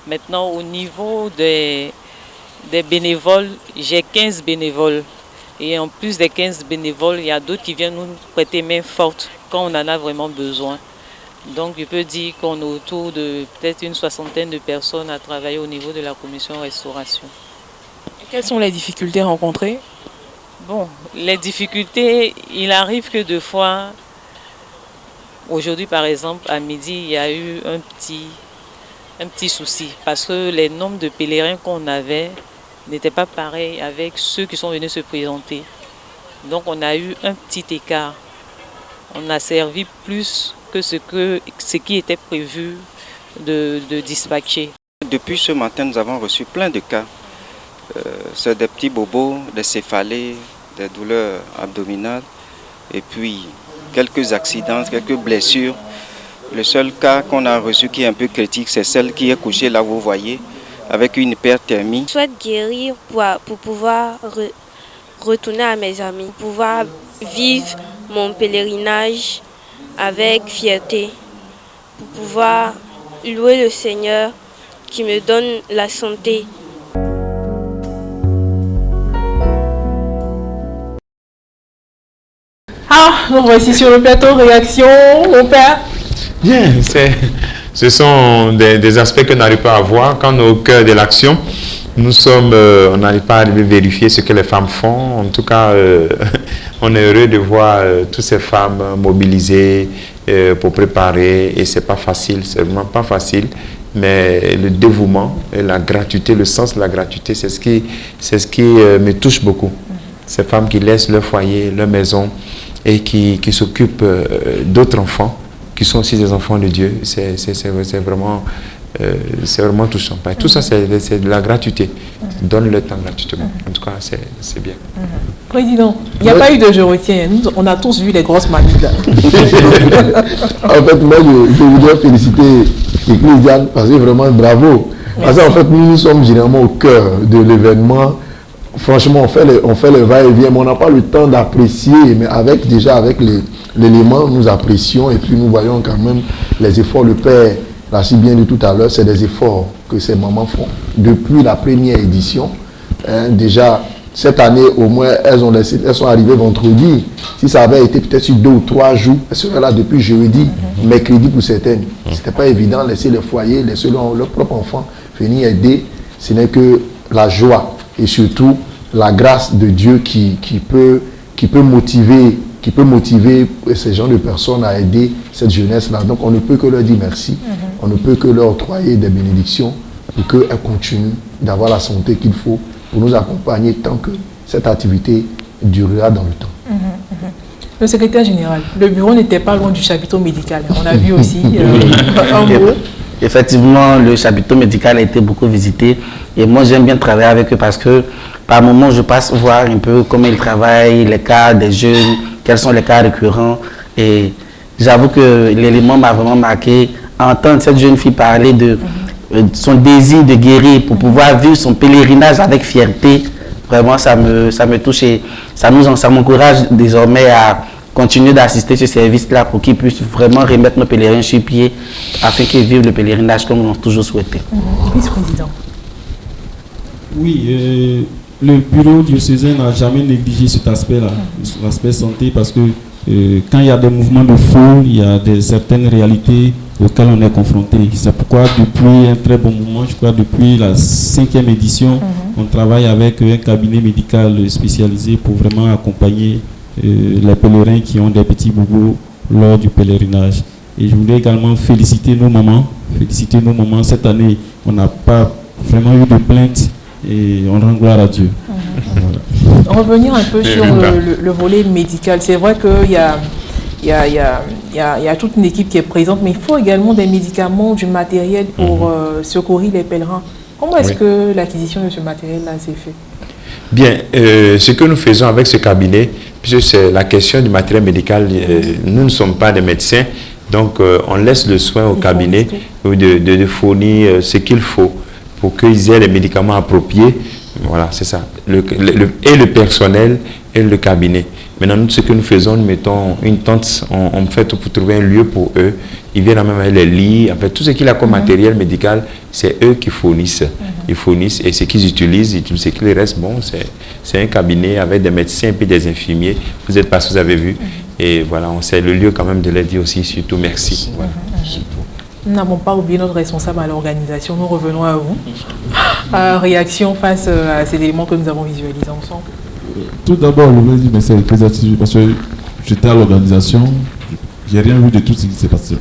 Maintenant, au niveau des bénévoles, j'ai 15 bénévoles. Et en plus des 15 bénévoles, il y a d'autres qui viennent nous prêter main forte quand on en a vraiment besoin. Donc, je peux dire qu'on est autour de peut-être une 60aine de personnes à travailler au niveau de la commission restauration. Et quelles sont les difficultés rencontrées? Bon, les difficultés, il arrive que deux fois, aujourd'hui par exemple, à midi, il y a eu un petit souci parce que les nombres de pèlerins qu'on avait n'étaient pas pareils avec ceux qui sont venus se présenter. Donc on a eu un petit écart. On a servi plus que ce qui était prévu de dispatcher. Depuis ce matin, nous avons reçu plein de cas. C'est des petits bobos, des céphalées, des douleurs abdominales et puis quelques accidents, quelques blessures. Le seul cas qu'on a reçu qui est un peu critique, c'est celle qui est couchée là, vous voyez, avec une hyperthermie. Je souhaite guérir pour pouvoir retourner à mes amis, pour pouvoir vivre mon pèlerinage avec fierté, pour pouvoir louer le Seigneur qui me donne la santé. Ah, nous voici sur le plateau, réaction, mon père. Bien, ce sont des aspects qu'on n'arrive pas à voir quand on est au cœur de l'action. On n'arrive pas à vérifier ce que les femmes font. En tout cas, on est heureux de voir toutes ces femmes mobilisées pour préparer. Et c'est pas facile, c'est vraiment pas facile. Mais le dévouement et la gratuité, le sens de la gratuité, c'est ce qui me touche beaucoup. Ces femmes qui laissent leur foyer, leur maison et qui s'occupent d'autres enfants, qui sont aussi des enfants de Dieu, c'est vraiment touchant. Tout ça, c'est de la gratuité. Donne le temps gratuitement. En tout cas, c'est bien. Président, il n'y a pas eu de je retiens. On a tous vu les grosses manies là. En fait, moi, je voudrais féliciter l'Ecclésial parce que vraiment bravo. Parce qu'en fait, nous sommes généralement au cœur de l'événement. Franchement, on fait le va-et-vient, mais on n'a pas le temps d'apprécier. Mais avec l'élément, nous apprécions et puis nous voyons quand même les efforts. Le Père l'a si bien dit tout à l'heure, c'est des efforts que ces mamans font. Depuis la première édition, déjà, cette année, au moins, elles sont arrivées vendredi. Si ça avait été peut-être sur 2 ou 3 jours, elles seraient là depuis jeudi, mercredi pour certaines. Ce n'était pas évident, laisser les foyers, laisser leurs propres enfants venir aider. Ce n'est que la joie et surtout la grâce de Dieu qui peut motiver ces gens de personnes à aider cette jeunesse-là. Donc on ne peut que leur dire merci, on ne peut que leur octroyer des bénédictions pour qu'elles continuent d'avoir la santé qu'il faut pour nous accompagner tant que cette activité durera dans le temps. Le secrétaire général, le bureau n'était pas loin du chapiteau médical. On a vu aussi un mot. Effectivement, le chapiteau médical a été beaucoup visité et moi j'aime bien travailler avec eux parce que par moments je passe voir un peu comment ils travaillent, les cas des jeunes, quels sont les cas récurrents et j'avoue que l'élément m'a vraiment marqué. Entendre cette jeune fille parler de son désir de guérir pour pouvoir vivre son pèlerinage avec fierté, vraiment ça me touche et ça m'encourage désormais à continuer d'assister à ce service-là pour qu'ils puissent vraiment remettre nos pèlerins sur pied afin qu'ils vivent le pèlerinage comme on a toujours souhaité. Vice-président. Oui, le bureau diocésain n'a jamais négligé cet aspect-là, l'aspect santé, parce que quand il y a des mouvements de foule, il y a certaines réalités auxquelles on est confronté. C'est pourquoi depuis un très bon moment, je crois depuis la 5e édition, on travaille avec un cabinet médical spécialisé pour vraiment accompagner les pèlerins qui ont des petits bobos lors du pèlerinage. Et je voulais également féliciter nos mamans. Cette année, on n'a pas vraiment eu de plaintes et on rend gloire à Dieu. Voilà. Revenir un peu sur le volet médical. C'est vrai qu'il y a toute une équipe qui est présente, mais il faut également des médicaments, du matériel pour secourir les pèlerins. Comment est-ce que l'acquisition de ce matériel-là s'est fait? Bien, ce que nous faisons avec ce cabinet, puisque c'est la question du matériel médical, nous ne sommes pas des médecins, donc on laisse le soin au cabinet de fournir ce qu'il faut pour qu'ils aient les médicaments appropriés. Voilà, c'est ça. Et le personnel et le cabinet. Maintenant, nous, ce que nous faisons, nous mettons une tente, on fait tout pour trouver un lieu pour eux. Ils viennent même avec les lits. En fait, tout ce qu'il y a comme matériel médical, c'est eux qui fournissent. Ils fournissent et ce qu'ils utilisent, ce qu'il reste, bon, c'est un cabinet avec des médecins et puis des infirmiers. Vous êtes pas, vous avez vu. Et voilà, c'est le lieu quand même de leur dire aussi, surtout merci. Voilà. Nous n'avons pas oublié notre responsable à l'organisation. Nous revenons à vous. Réaction face à ces éléments que nous avons visualisés ensemble. Tout d'abord, je voulais dire merci à l'Ecclésiastique parce que j'étais à l'organisation. J'ai rien vu de tout ce qui s'est passé.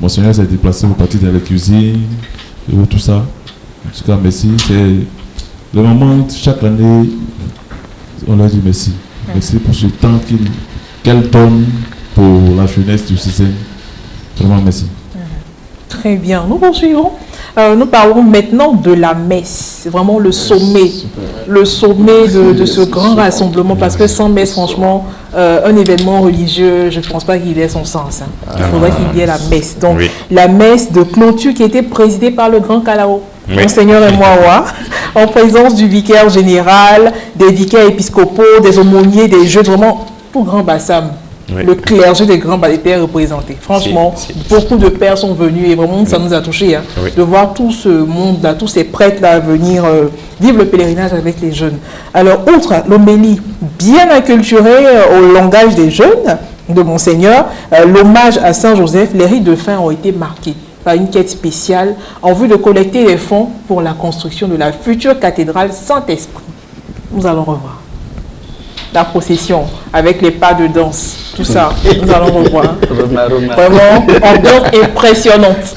Monseigneur s'est déplacé pour partir dans la cuisine et tout ça. En tout cas, merci. C'est le moment, chaque année, on leur dit merci. Merci pour ce temps qu'elle donne pour la jeunesse du CCN. Vraiment merci. Très bien, nous poursuivons. Nous parlons maintenant de la messe. C'est vraiment le sommet de ce grand rassemblement, parce que sans messe, franchement, un événement religieux, je ne pense pas qu'il ait son sens. Il faudrait qu'il y ait la messe. Donc, la messe de clôture qui était présidée par le grand Kalao, Monseigneur Emoawa, en présence du vicaire général, des vicaires épiscopaux, des aumôniers, des jeunes, vraiment tout grand bassam. Le clergé des grands était représenté. Franchement, beaucoup de pères sont venus et vraiment ça nous a touchés de voir tout ce monde-là, tous ces prêtres-là venir vivre le pèlerinage avec les jeunes. Alors, outre l'homélie bien acculturée au langage des jeunes de Monseigneur, l'hommage à Saint-Joseph, les rites de fin ont été marqués par une quête spéciale en vue de collecter les fonds pour la construction de la future cathédrale Saint-Esprit. Nous allons revoir la procession avec les pas de danse, tout ça, nous allons revoir. Vraiment, ambiance impressionnante.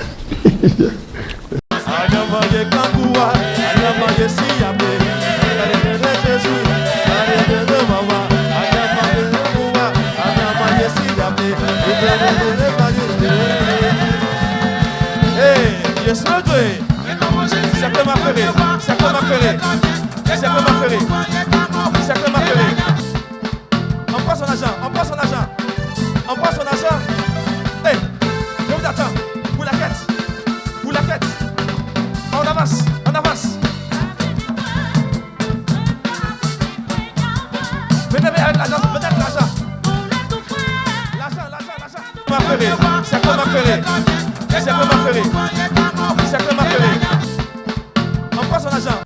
On prend son argent. Hey, je vous attends. Vous la quête. On avance. Venez avec l'argent. L'argent. C'est comme ma ferrée. On prend son argent.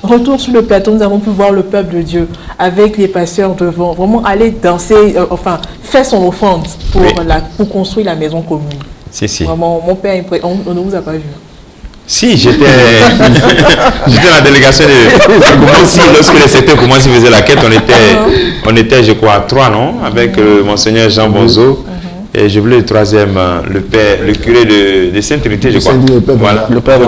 Retour sur le plateau, nous avons pu voir le peuple de Dieu avec les pasteurs devant, vraiment aller danser, faire son offrande pour construire la maison commune. Si. Vraiment, mon père, on ne vous a pas vu. Si, j'étais dans la délégation de Koumassi, lorsque les secteurs Koumassi faisaient la quête, on était, je crois, 3, non, avec Monseigneur Jean Bonzo. Et je voulais le troisième, le curé de Sainte-Trinité, je crois. Voilà, le père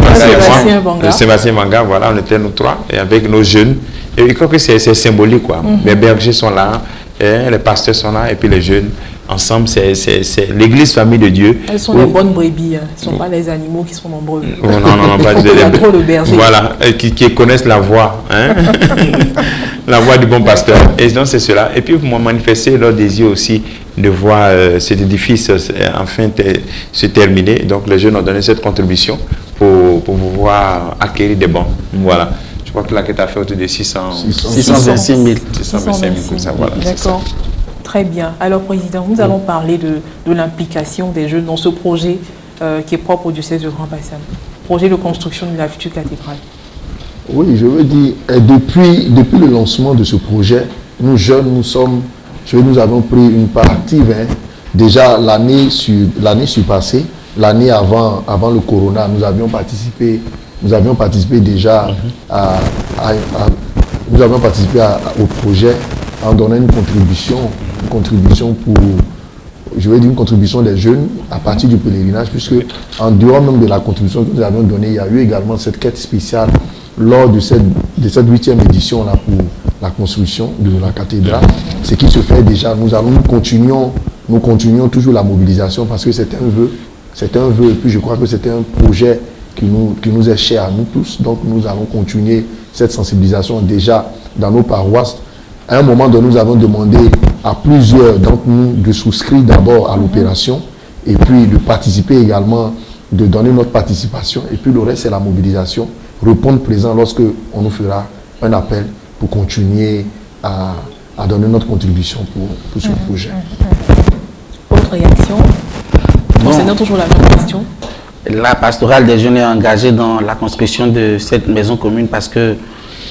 Sébastien Manga, voilà, on était nous 3, et avec nos jeunes. Et je crois que c'est symbolique, quoi. Les bergers sont là, les pasteurs sont là, et puis les jeunes. Ensemble, c'est l'église famille de Dieu. Elles sont les bonnes brebis, ce ne sont pas les animaux qui sont nombreux. Non, pas trop le berger. Voilà, qui connaissent la voix. la voix du bon pasteur. Et donc c'est cela. Et puis vous m'avez manifesté leur désir aussi de voir cet édifice enfin se terminer. Donc les jeunes ont donné cette contribution pour pouvoir acquérir des bancs. Voilà. Je crois que la quête a fait autour de 626 000. 625 000 comme ça, voilà. D'accord. Très bien. Alors, Président, nous allons parler de l'implication des jeunes dans ce projet qui est propre au diocèse de Grand Bassam. Projet de construction de la future cathédrale. Oui, je veux dire, depuis le lancement de ce projet, nous jeunes, nous avons pris une part active. Déjà l'année surpassée, l'année avant le corona, nous avions participé déjà au projet en donnant une contribution pour, je veux dire, une contribution des jeunes à partir du pèlerinage, puisque en dehors même de la contribution que nous avions donnée, il y a eu également cette quête spéciale lors de cette 8e édition là pour la construction de la cathédrale. Ce qui se fait déjà, nous continuons toujours la mobilisation parce que c'est un vœu, et puis je crois que c'est un projet qui nous est cher à nous tous. Donc nous allons continuer cette sensibilisation déjà dans nos paroisses. À un moment donné, nous avons demandé à plusieurs d'entre nous de souscrire d'abord à l'opération et puis de participer également, de donner notre participation. Et puis le reste, c'est la mobilisation. Répondre présent lorsque on nous fera un appel pour continuer à donner notre contribution pour ce projet. Autre réaction concernant toujours la même question. La pastorale des jeunes est engagée dans la construction de cette maison commune parce que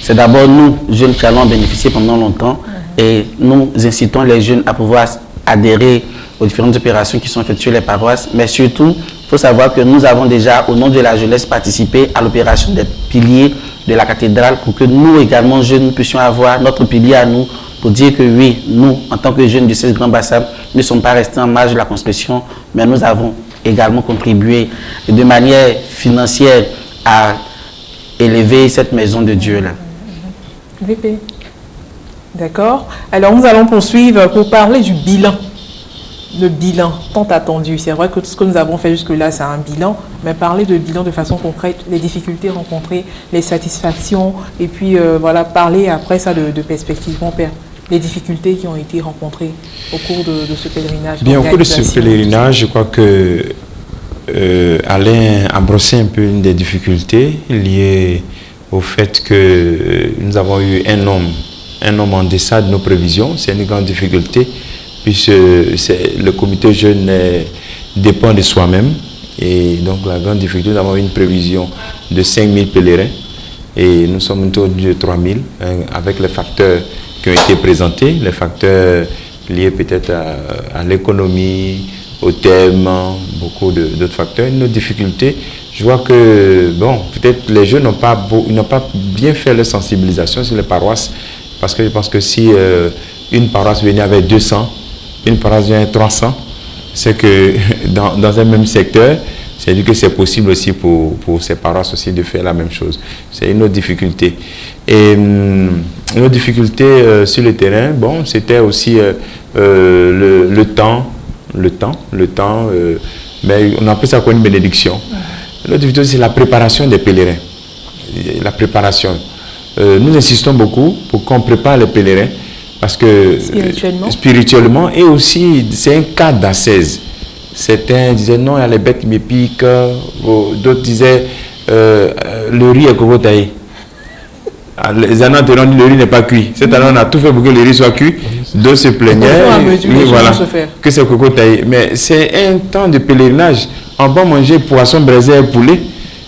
c'est d'abord nous, jeunes, qui allons en bénéficier pendant longtemps et nous incitons les jeunes à pouvoir adhérer aux différentes opérations qui sont effectuées les paroisses. Mais surtout, il faut savoir que nous avons déjà, au nom de la jeunesse, participé à l'opération des piliers de la cathédrale pour que nous également, jeunes, nous puissions avoir notre pilier à nous pour dire que oui, nous, en tant que jeunes du 16 Grand Bassam, ne sommes pas restés en marge de la construction, mais nous avons également contribué de manière financière à élever cette maison de Dieu-là. VP. D'accord. Alors, nous allons poursuivre pour parler du bilan. Le bilan tant attendu. C'est vrai que tout ce que nous avons fait jusque-là, c'est un bilan, mais parler de bilan de façon concrète, les difficultés rencontrées, les satisfactions, et puis voilà, parler après ça de perspectives. Mon père, les difficultés qui ont été rencontrées au cours de ce pèlerinage. Bien, au cours de ce pèlerinage, je crois que Alain a brossé un peu une des difficultés liées au fait que nous avons eu un homme en deçà de nos prévisions. C'est une grande difficulté, puisque le comité jeune dépend de soi-même. Et donc la grande difficulté, nous avons une prévision de 5 000 pèlerins et nous sommes autour de 3 000 avec les facteurs qui ont été présentés, les facteurs liés peut-être à l'économie, au thème, beaucoup d'autres facteurs. Une autre difficulté, je vois que bon, peut-être les jeunes n'ont pas bien fait leur sensibilisation sur les paroisses, parce que je pense que si une paroisse venait avec 200, une paroisse vient avec 300, c'est que dans un même secteur, c'est-à-dire que c'est possible aussi pour ces paroisses aussi de faire la même chose. C'est une autre difficulté. Et une autre difficulté sur le terrain, bon, c'était aussi le temps, mais on appelle ça comme une bénédiction. L'autre difficulté, c'est la préparation des pèlerins. La préparation. Nous insistons beaucoup pour qu'on prépare les pèlerins, parce que spirituellement et aussi c'est un cadre d'ascèse. Certains disaient non, il y a les bêtes qui me piquent, d'autres disaient le riz est cocotaillé. Les années antécédentes, le riz n'est pas cuit. Cette année, on a tout fait pour que le riz soit cuit. D'autres se plaignaient que c'est cocotaillé. Mais c'est un temps de pèlerinage. On va manger poisson, braisé et poulet.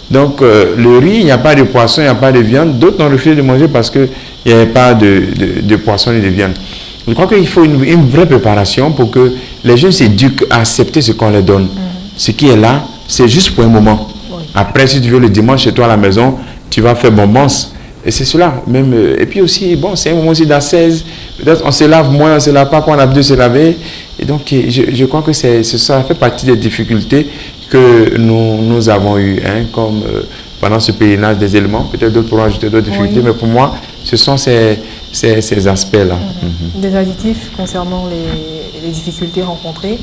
Donc le riz, il n'y a pas de poisson, il n'y a pas de viande. D'autres ont refusé de manger parce qu'il n'y avait pas de poisson et de viande. Je crois qu'il faut une vraie préparation pour que les jeunes s'éduquent à accepter ce qu'on leur donne. Ce qui est là, c'est juste pour un moment. Après, si tu veux, le dimanche chez toi à la maison, tu vas faire bonbons. Et c'est cela. Même, et puis aussi, bon, c'est un moment aussi d'ascèse. Peut-être on se lave moins, on ne se lave pas quand on a besoin de se laver. Et donc, je crois que ça fait partie des difficultés que nous avons eues, comme pendant ce pèlerinage des éléments. Peut-être d'autres pourront ajouter d'autres difficultés, mais pour moi, ce sont ces aspects-là. Des additifs concernant les difficultés rencontrées?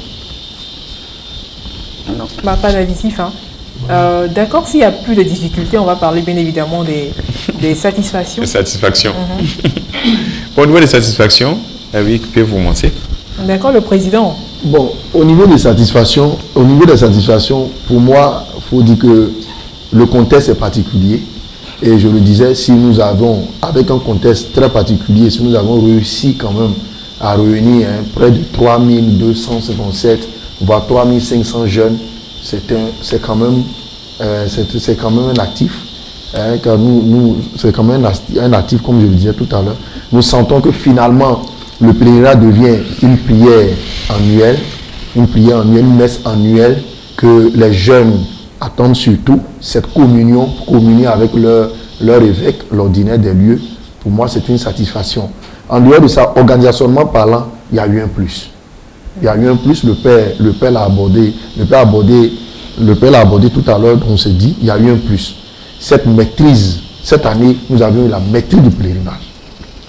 Non. Pas d'additifs, hein? D'accord, s'il n'y a plus de difficultés, on va parler bien évidemment des satisfactions. Les satisfactions. Bon, au niveau des satisfactions, oui, pouvez-vous montrer? D'accord, le président. Bon, au niveau des satisfactions, pour moi, il faut dire que le contexte est particulier. Et je le disais, si nous avons, avec un contexte très particulier, si nous avons réussi quand même à réunir près de 3257, voire 3500 jeunes, c'est quand même un actif. Car c'est quand même un actif, comme je le disais tout à l'heure. Nous sentons que finalement, le pèlerinage devient une prière annuelle, une messe annuelle, que les jeunes attendent surtout cette communion, communier avec leur évêque, l'ordinaire des lieux. Pour moi, c'est une satisfaction. En dehors de ça, organisationnellement parlant, il y a eu un plus. Il y a eu un plus, le Père l'a abordé tout à l'heure, on s'est dit, il y a eu un plus. Cette maîtrise, cette année, nous avions eu la maîtrise du pèlerinage.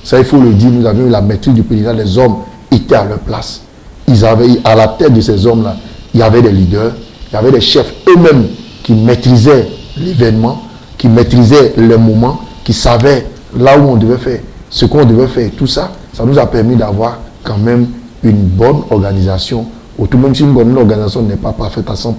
Ça, il faut le dire, nous avions eu la maîtrise du pèlerinage. Les hommes étaient à leur place. Ils avaient, à la tête de ces hommes-là, il y avait des leaders, il y avait des chefs eux-mêmes qui maîtrisaient l'événement, qui maîtrisaient les moments, qui savaient là où on devait faire, ce qu'on devait faire. Tout ça, ça nous a permis d'avoir quand même une bonne organisation. Tout même si une bonne organisation n'est pas parfaite à 100%,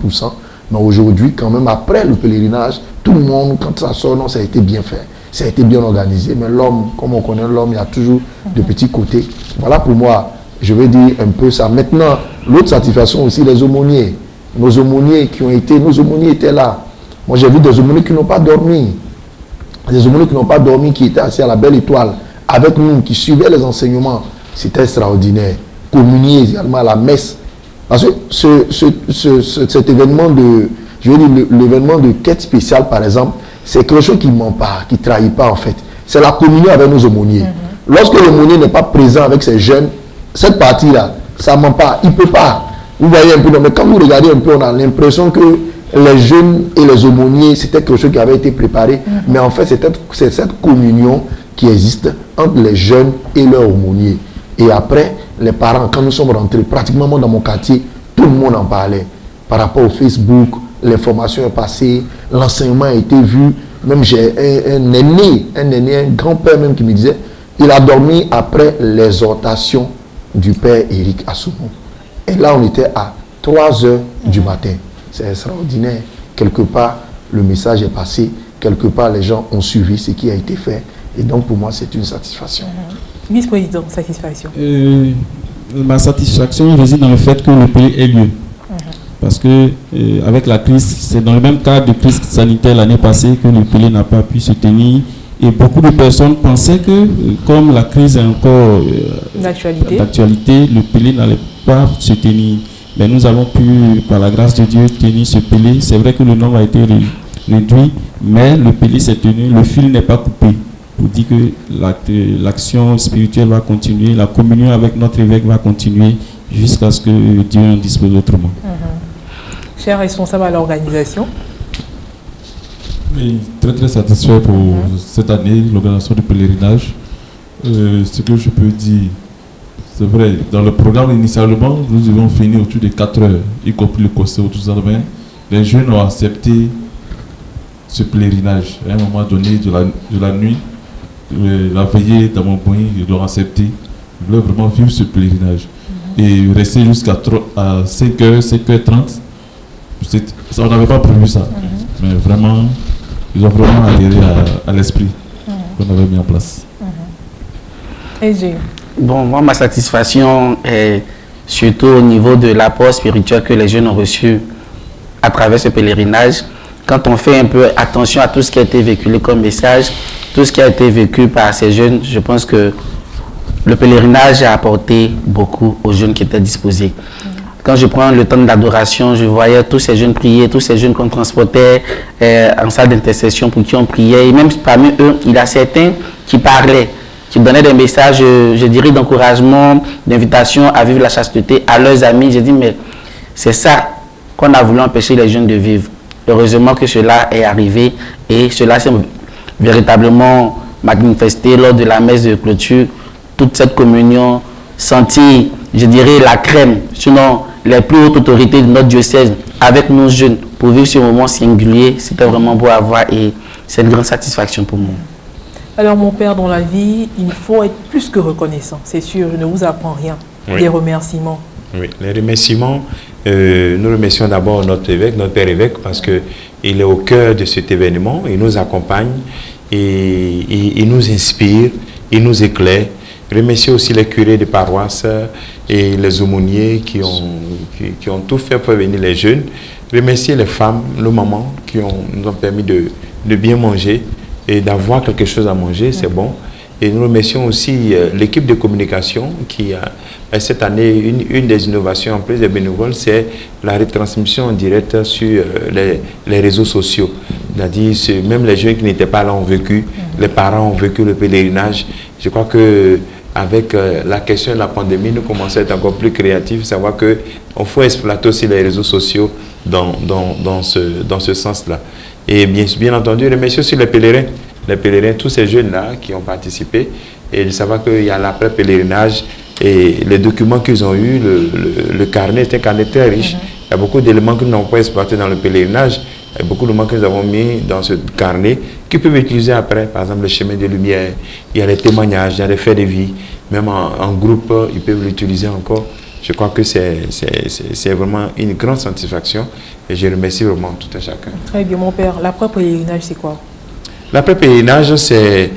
mais aujourd'hui, quand même, après le pèlerinage, tout le monde, quand ça sort, non, ça a été bien fait. Ça a été bien organisé, mais l'homme, comme on connaît l'homme, il y a toujours de petits côtés. Voilà pour moi, je vais dire un peu ça. Maintenant, l'autre satisfaction aussi, les aumôniers. Nos aumôniers étaient là. Moi, j'ai vu des aumôniers qui n'ont pas dormi. Des aumôniers qui n'ont pas dormi, qui étaient assis à la belle étoile, avec nous, qui suivaient les enseignements. C'était extraordinaire. Communier également à la messe. Parce que cet événement l'événement de quête spéciale, par exemple, c'est quelque chose qui ne ment pas, qui ne trahit pas en fait. C'est la communion avec nos aumôniers. Lorsque l'aumônier n'est pas présent avec ses jeunes, cette partie-là, ça ne ment pas. Il ne peut pas. Vous voyez un peu, mais quand vous regardez un peu, on a l'impression que les jeunes et les aumôniers, c'était quelque chose qui avait été préparé. Mais en fait, c'est cette communion qui existe entre les jeunes et leurs aumôniers. Et après, les parents, quand nous sommes rentrés, pratiquement dans mon quartier, tout le monde en parlait. Par rapport au Facebook, l'information est passée, l'enseignement a été vu. Même j'ai un aîné, un grand-père même qui me disait, il a dormi après l'exhortation du père Éric Assoumou. Et là, on était à 3 heures du matin. C'est extraordinaire. Quelque part, le message est passé. Quelque part, les gens ont suivi ce qui a été fait. Et donc, pour moi, c'est une satisfaction. Vice-président, satisfaction. Ma satisfaction réside dans le fait que le pays ait lieu. Parce que avec la crise, c'est dans le même cadre de crise sanitaire l'année passée que le pays n'a pas pu se tenir. Et beaucoup de personnes pensaient que, comme la crise est encore d'actualité, le pays n'allait pas se tenir. Mais nous avons pu, par la grâce de Dieu, tenir ce pays. C'est vrai que le nombre a été réduit, mais le pays s'est tenu, le fil n'est pas coupé. Pour dire que l'action spirituelle va continuer, la communion avec notre évêque va continuer jusqu'à ce que Dieu en dispose autrement. Cher responsable à l'organisation. Oui, très très satisfait pour cette année, l'organisation du pèlerinage. Ce que je peux dire, c'est vrai, dans le programme initialement, nous devions finir autour de 4 heures, y compris le conseil autour de ça. Les jeunes ont accepté ce pèlerinage. À un moment donné de la nuit, la veillée dans mon pays, ils l'ont accepté. Ils voulaient vraiment vivre ce pèlerinage. Et rester jusqu'à 5h, 5h30, on n'avait pas prévu ça. Mais vraiment, ils ont vraiment adhéré à l'esprit qu'on avait mis en place. Bon, moi, ma satisfaction est surtout au niveau de l'apport spirituel que les jeunes ont reçu à travers ce pèlerinage. Quand on fait un peu attention à tout ce qui a été véhiculé comme message, tout ce qui a été vécu par ces jeunes, je pense que le pèlerinage a apporté beaucoup aux jeunes qui étaient disposés. Quand je prends le temps d'adoration, je voyais tous ces jeunes prier, tous ces jeunes qu'on transportait en salle d'intercession pour qui on priait. Et même parmi eux, il y a certains qui parlaient, qui donnaient des messages, je dirais, d'encouragement, d'invitation à vivre la chasteté à leurs amis. J'ai dit, mais c'est ça qu'on a voulu empêcher les jeunes de vivre. Heureusement que cela est arrivé et cela s'est véritablement manifesté lors de la messe de clôture. Toute cette communion, sentir, je dirais, la crème, sinon les plus hautes autorités de notre diocèse avec nos jeunes pour vivre ce moment singulier, c'était vraiment beau à voir et c'est une grande satisfaction pour moi. Alors mon père, dans la vie, il faut être plus que reconnaissant, c'est sûr, je ne vous apprends rien. Oui. Les remerciements. Oui, les remerciements, nous remercions d'abord notre évêque, notre père évêque, parce qu'il est au cœur de cet événement, il nous accompagne, et il nous inspire, il nous éclaire. Remercier aussi les curés de paroisse et les aumôniers qui ont tout fait pour venir les jeunes. Remercier les femmes, nos mamans qui nous ont permis de bien manger et d'avoir quelque chose à manger, c'est bon. Et nous remercions aussi l'équipe de communication qui a cette année, une des innovations en plus des bénévoles, c'est la retransmission en direct sur les réseaux sociaux. C'est-à-dire, même les jeunes qui n'étaient pas là ont vécu, les parents ont vécu le pèlerinage. Je crois que avec la question de la pandémie, nous commençons à être encore plus créatifs, savoir qu'il faut exploiter aussi les réseaux sociaux dans ce sens-là. Et bien entendu, remercier aussi les pèlerins, tous ces jeunes-là qui ont participé, et de savoir qu'il y a l'après-pèlerinage et les documents qu'ils ont eus, le carnet, c'est un carnet très riche. Il y a beaucoup d'éléments que nous n'avons pas exploités dans le pèlerinage. Il y a beaucoup d'éléments que nous avons mis dans ce carnet qu'ils peuvent utiliser après. Par exemple, le chemin de lumière, il y a les témoignages, il y a les faits de vie. Même en groupe, ils peuvent l'utiliser encore. Je crois que c'est vraiment une grande satisfaction et je remercie vraiment tout un chacun. Très bien, mon père. L'après-pèlerinage, c'est quoi? L'après-pèlerinage, c'est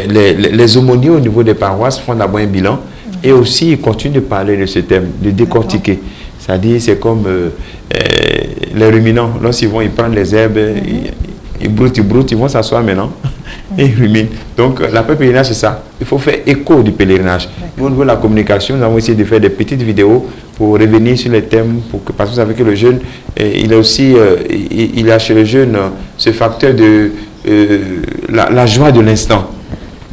les aumôniers au niveau des paroisses font d'abord un bilan et aussi ils continuent de parler de ce thème, de décortiquer. C'est-à-dire, c'est comme les ruminants. Lorsqu'ils vont, ils prennent les herbes, ils broutent, ils vont s'asseoir maintenant et ils ruminent. Donc, l'après-pèlerinage, c'est ça. Il faut faire écho du pèlerinage. Nous, au niveau de la communication, nous avons essayé de faire des petites vidéos pour revenir sur les thèmes, parce que vous savez que le jeune, il a aussi, il a chez le jeune ce facteur de la joie de l'instant.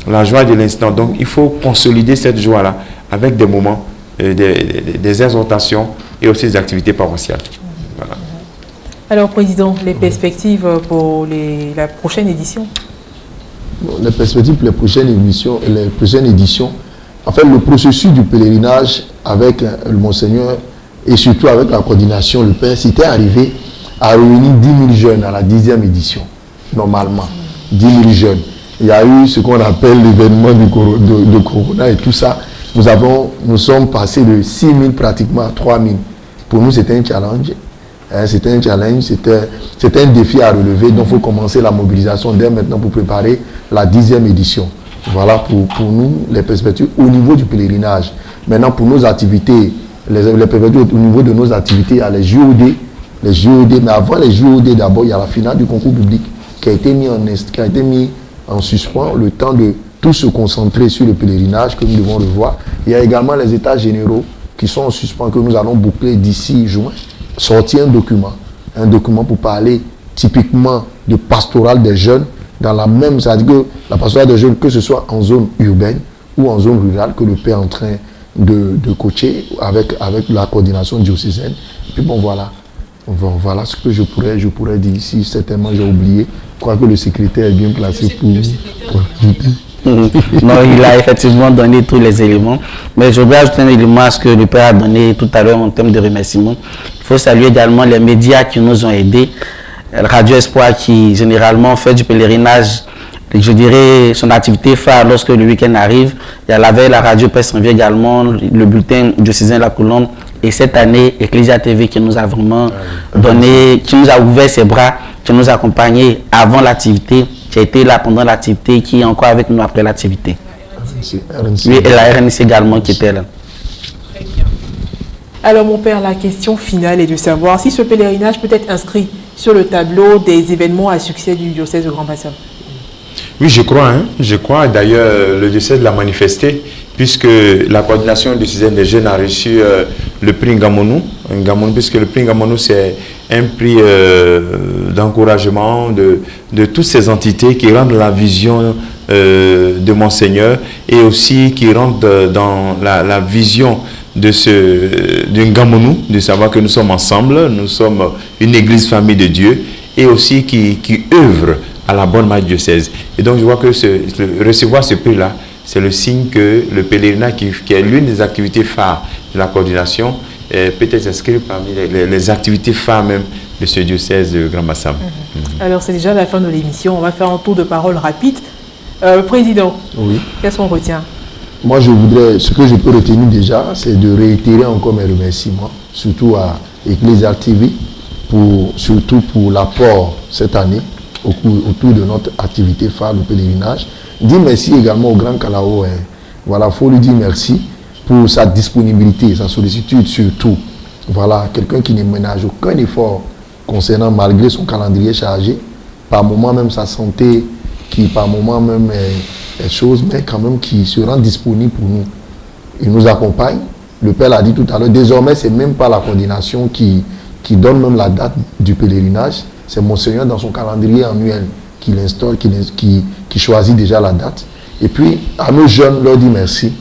La joie de l'instant. Donc, il faut consolider cette joie-là avec des moments, des exhortations et aussi des activités paroissiales. Voilà. Alors, Président, les perspectives pour la prochaine édition? Bon, les perspectives pour les prochaines éditions, en fait, le processus du pèlerinage avec le Monseigneur et surtout avec la coordination, le Père, c'était arrivé à réunir 10 000 jeunes à la 10e édition, normalement. 10 000 jeunes. Il y a eu ce qu'on appelle l'événement de Corona et tout ça. Nous sommes passés de 6 000 pratiquement à 3 000. Pour nous, c'était un challenge. C'était un challenge, c'était un défi à relever. Donc, il faut commencer la mobilisation dès maintenant pour préparer la 10e édition. Voilà pour nous les perspectives au niveau du pèlerinage. Maintenant, pour nos activités, les perspectives au niveau de nos activités, il y a les JOD. Mais avant les JOD, d'abord, il y a la finale du concours public qui a été mis en suspens, le temps de tout se concentrer sur le pèlerinage que nous devons revoir. Il y a également les états généraux qui sont en suspens, que nous allons boucler d'ici juin. Sortir un document pour parler typiquement de pastoral des jeunes, dans la même, c'est-à-dire que la pastorale des jeunes, que ce soit en zone urbaine ou en zone rurale, que le Père est en train de coacher avec la coordination diocésaine. Et puis bon, voilà ce que je pourrais dire ici. Certainement, j'ai oublié. Je crois que le secrétaire est bien placé pour Non, il a effectivement donné tous les éléments. Mais je voudrais ajouter un élément à ce que le Père a donné tout à l'heure en termes de remerciements. Il faut saluer également les médias qui nous ont aidés. Radio Espoir qui généralement fait du pèlerinage, je dirais son activité phare lorsque le week-end arrive. Il y a la veille la radio Presse Envie également, le bulletin diocésain La Colombe. Et cette année, Ecclesia TV qui nous a vraiment donné, qui nous a ouvert ses bras, qui nous a accompagnés avant l'activité, qui a été là pendant l'activité, qui est encore avec nous après l'activité. Oui, et la RNC également qui était là. Alors mon père, la question finale est de savoir si ce pèlerinage peut être inscrit sur le tableau des événements à succès du diocèse de Grand Bassam. Oui, je crois. D'ailleurs, le diocèse l'a manifesté, puisque la coordination diocésaine des jeunes a reçu le prix Ngamonou, puisque le prix Ngamonou, c'est un prix d'encouragement de toutes ces entités qui rendent la vision de Monseigneur et aussi qui rentrent dans la vision de Ngamonou, de savoir que nous sommes ensemble, nous sommes une église famille de Dieu et aussi qui œuvre à la bonne marche diocèse. Et donc je vois que recevoir ce prix-là, c'est le signe que le pèlerinage qui est l'une des activités phares de la coordination peut-être s'inscrire parmi les activités phares même de ce diocèse de Grand Bassam. Alors c'est déjà la fin de l'émission, on va faire un tour de parole rapide. Président, oui. Qu'est-ce qu'on retient? Moi, ce que je peux retenir déjà, c'est de réitérer encore mes remerciements, surtout à Ecclesia TV, surtout pour l'apport cette année autour de notre activité phare, le pèlerinage. Dire merci également au Grand Kalao. Voilà, il faut lui dire merci pour sa disponibilité, sa sollicitude surtout. Voilà, quelqu'un qui ne ménage aucun effort concernant, malgré son calendrier chargé, par moment même sa santé, qui par moment même est chose, mais quand même qui se rend disponible pour nous. Il nous accompagne. Le Père l'a dit tout à l'heure, désormais, ce n'est même pas la coordination qui donne même la date du pèlerinage. C'est Monseigneur dans son calendrier annuel qui l'instaure, qui choisit déjà la date. Et puis, à nos jeunes, leur dit merci.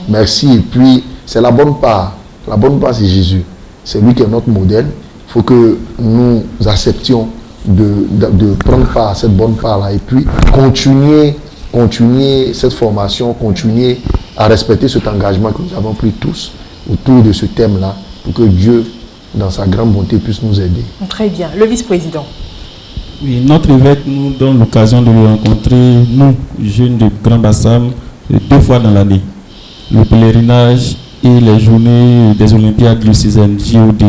Merci. Et puis, c'est la bonne part. La bonne part, c'est Jésus. C'est lui qui est notre modèle. Il faut que nous acceptions de prendre part à cette bonne part-là. Et puis, continuer cette formation, continuer à respecter cet engagement que nous avons pris tous autour de ce thème-là, pour que Dieu, dans sa grande bonté, puisse nous aider. Très bien. Le vice-président. Oui, notre évêque nous donne l'occasion de le rencontrer, nous, jeunes de Grand Bassam, 2 fois dans l'année. Le pèlerinage et les journées des Olympiades diocésaines, JOD.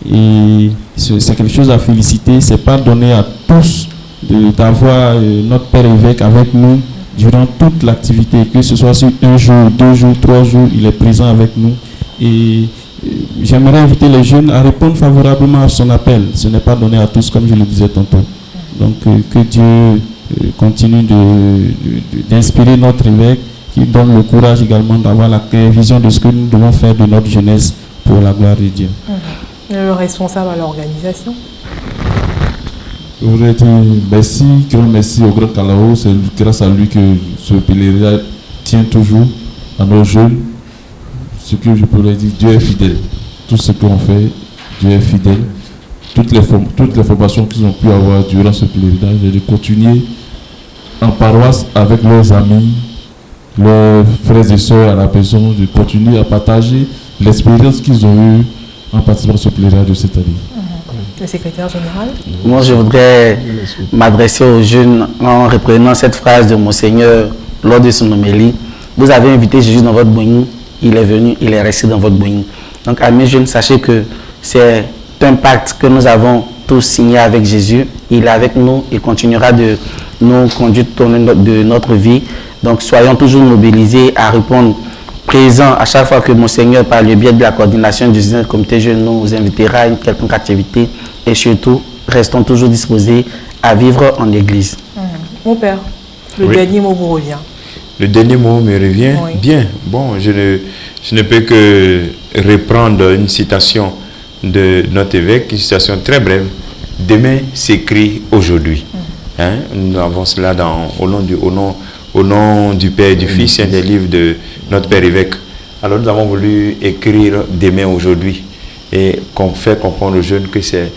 Et c'est quelque chose à féliciter. Ce n'est pas donné à tous d'avoir notre Père évêque avec nous durant toute l'activité, que ce soit sur 1 jour, 2 jours, 3 jours, il est présent avec nous. Et j'aimerais inviter les jeunes à répondre favorablement à son appel. Ce n'est pas donné à tous, comme je le disais tantôt. Donc que Dieu continue d'inspirer notre évêque, qui donne le courage également d'avoir la vision de ce que nous devons faire de notre jeunesse pour la gloire de Dieu. Le responsable à l'organisation. Je voudrais dire merci, grand merci au Grand Kalao. C'est grâce à lui que ce pèlerinage tient toujours à nos jeunes. Ce que je pourrais dire, Dieu est fidèle. Tout ce qu'on fait, Dieu est fidèle. Toutes les formations qu'ils ont pu avoir durant ce pèlerinage, et de continuer en paroisse avec leurs amis, leurs frères et sœurs à la maison, de continuer à partager l'expérience qu'ils ont eue en participant à ce pèlerinage de cette année. Le secrétaire général. Moi, je voudrais m'adresser aux jeunes en reprenant cette phrase de Monseigneur lors de son homélie. Vous avez invité Jésus dans votre Boeing, il est venu, il est resté dans votre Boeing. Donc, à mes jeunes, sachez que c'est un pacte que nous avons tous signé avec Jésus. Il est avec nous, il continuera de nous conduire tout au long de notre vie. Donc, soyons toujours mobilisés à répondre présent à chaque fois que Monseigneur, par le biais de la coordination du comité jeune, nous invitera à une quelconque activité. Et surtout, restons toujours disposés à vivre en Église. Mon père, le dernier mot vous revient. Le dernier mot me revient. Oui. Bien. Bon, je ne peux que reprendre une citation de notre évêque, une citation très brève. Demain s'écrit aujourd'hui. Nous avons cela au nom du Père et du Fils, et des livres de notre Père évêque. Alors nous avons voulu écrire demain aujourd'hui et qu'on fait comprendre aux jeunes que c'est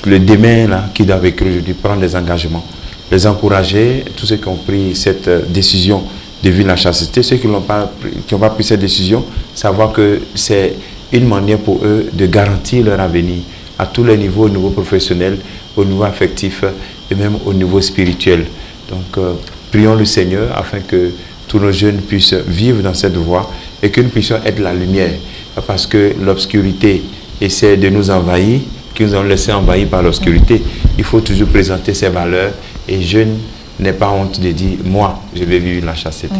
le demain là qui doit écrire aujourd'hui, prendre des engagements, les encourager, tous ceux qui ont pris cette décision de vivre la chasteté, ceux qui n'ont pas pris cette décision, savoir que c'est une manière pour eux de garantir leur avenir à tous les niveaux, au niveau professionnel, au niveau affectif et même au niveau spirituel. Donc prions le Seigneur afin que tous nos jeunes puissent vivre dans cette voie et que nous puissions être la lumière, parce que l'obscurité essaie de nous envahir, que nous avons laissé envahir par l'obscurité. Il faut toujours présenter ses valeurs et je n'ai pas honte de dire, moi, je vais vivre la chasteté.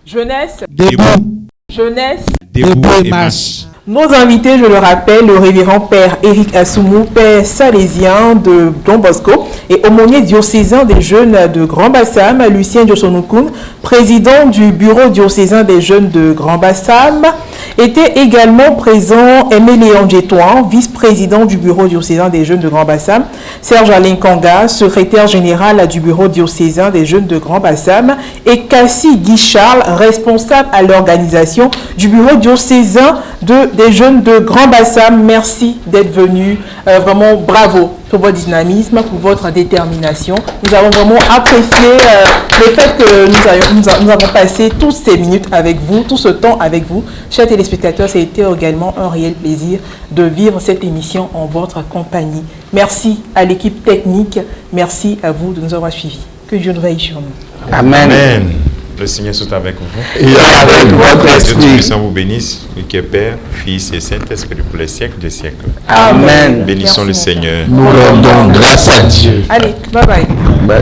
Jeunesse, debout. Jeunesse, Debout et marche. Nos invités, je le rappelle, le révérend Père Éric Assoumou, Père salésien de Don Bosco et aumônier diocésain des jeunes de Grand Bassam, Lucien Diosonokoun, président du bureau diocésain des jeunes de Grand Bassam. Était également présent Aimé Léon Djetouan, vice-président du bureau diocésain des jeunes de Grand Bassam, Serge Alain Kanga, secrétaire général du bureau diocésain des jeunes de Grand Bassam, et Cassie Guy Charles, responsable à l'organisation du bureau diocésain des jeunes de Grand Bassam. Merci d'être venus. Vraiment bravo pour votre dynamisme, pour votre détermination. Nous avons vraiment apprécié le fait que nous avons passé toutes ces minutes avec vous, tout ce temps avec vous. Chers téléspectateurs, c'était également un réel plaisir de vivre cette émission en votre compagnie. Merci à l'équipe technique. Merci à vous de nous avoir suivis. Que Dieu nous veille sur nous. Amen. Amen. Le Seigneur soit avec vous. Et avec votre esprit. Dieu Tout-Puissant vous bénisse, lui qui est Père, Fils et Saint-Esprit pour les siècles des siècles. Amen. Bénissons le Seigneur. Nous rendons grâce à Dieu. Allez, bye bye. Bye.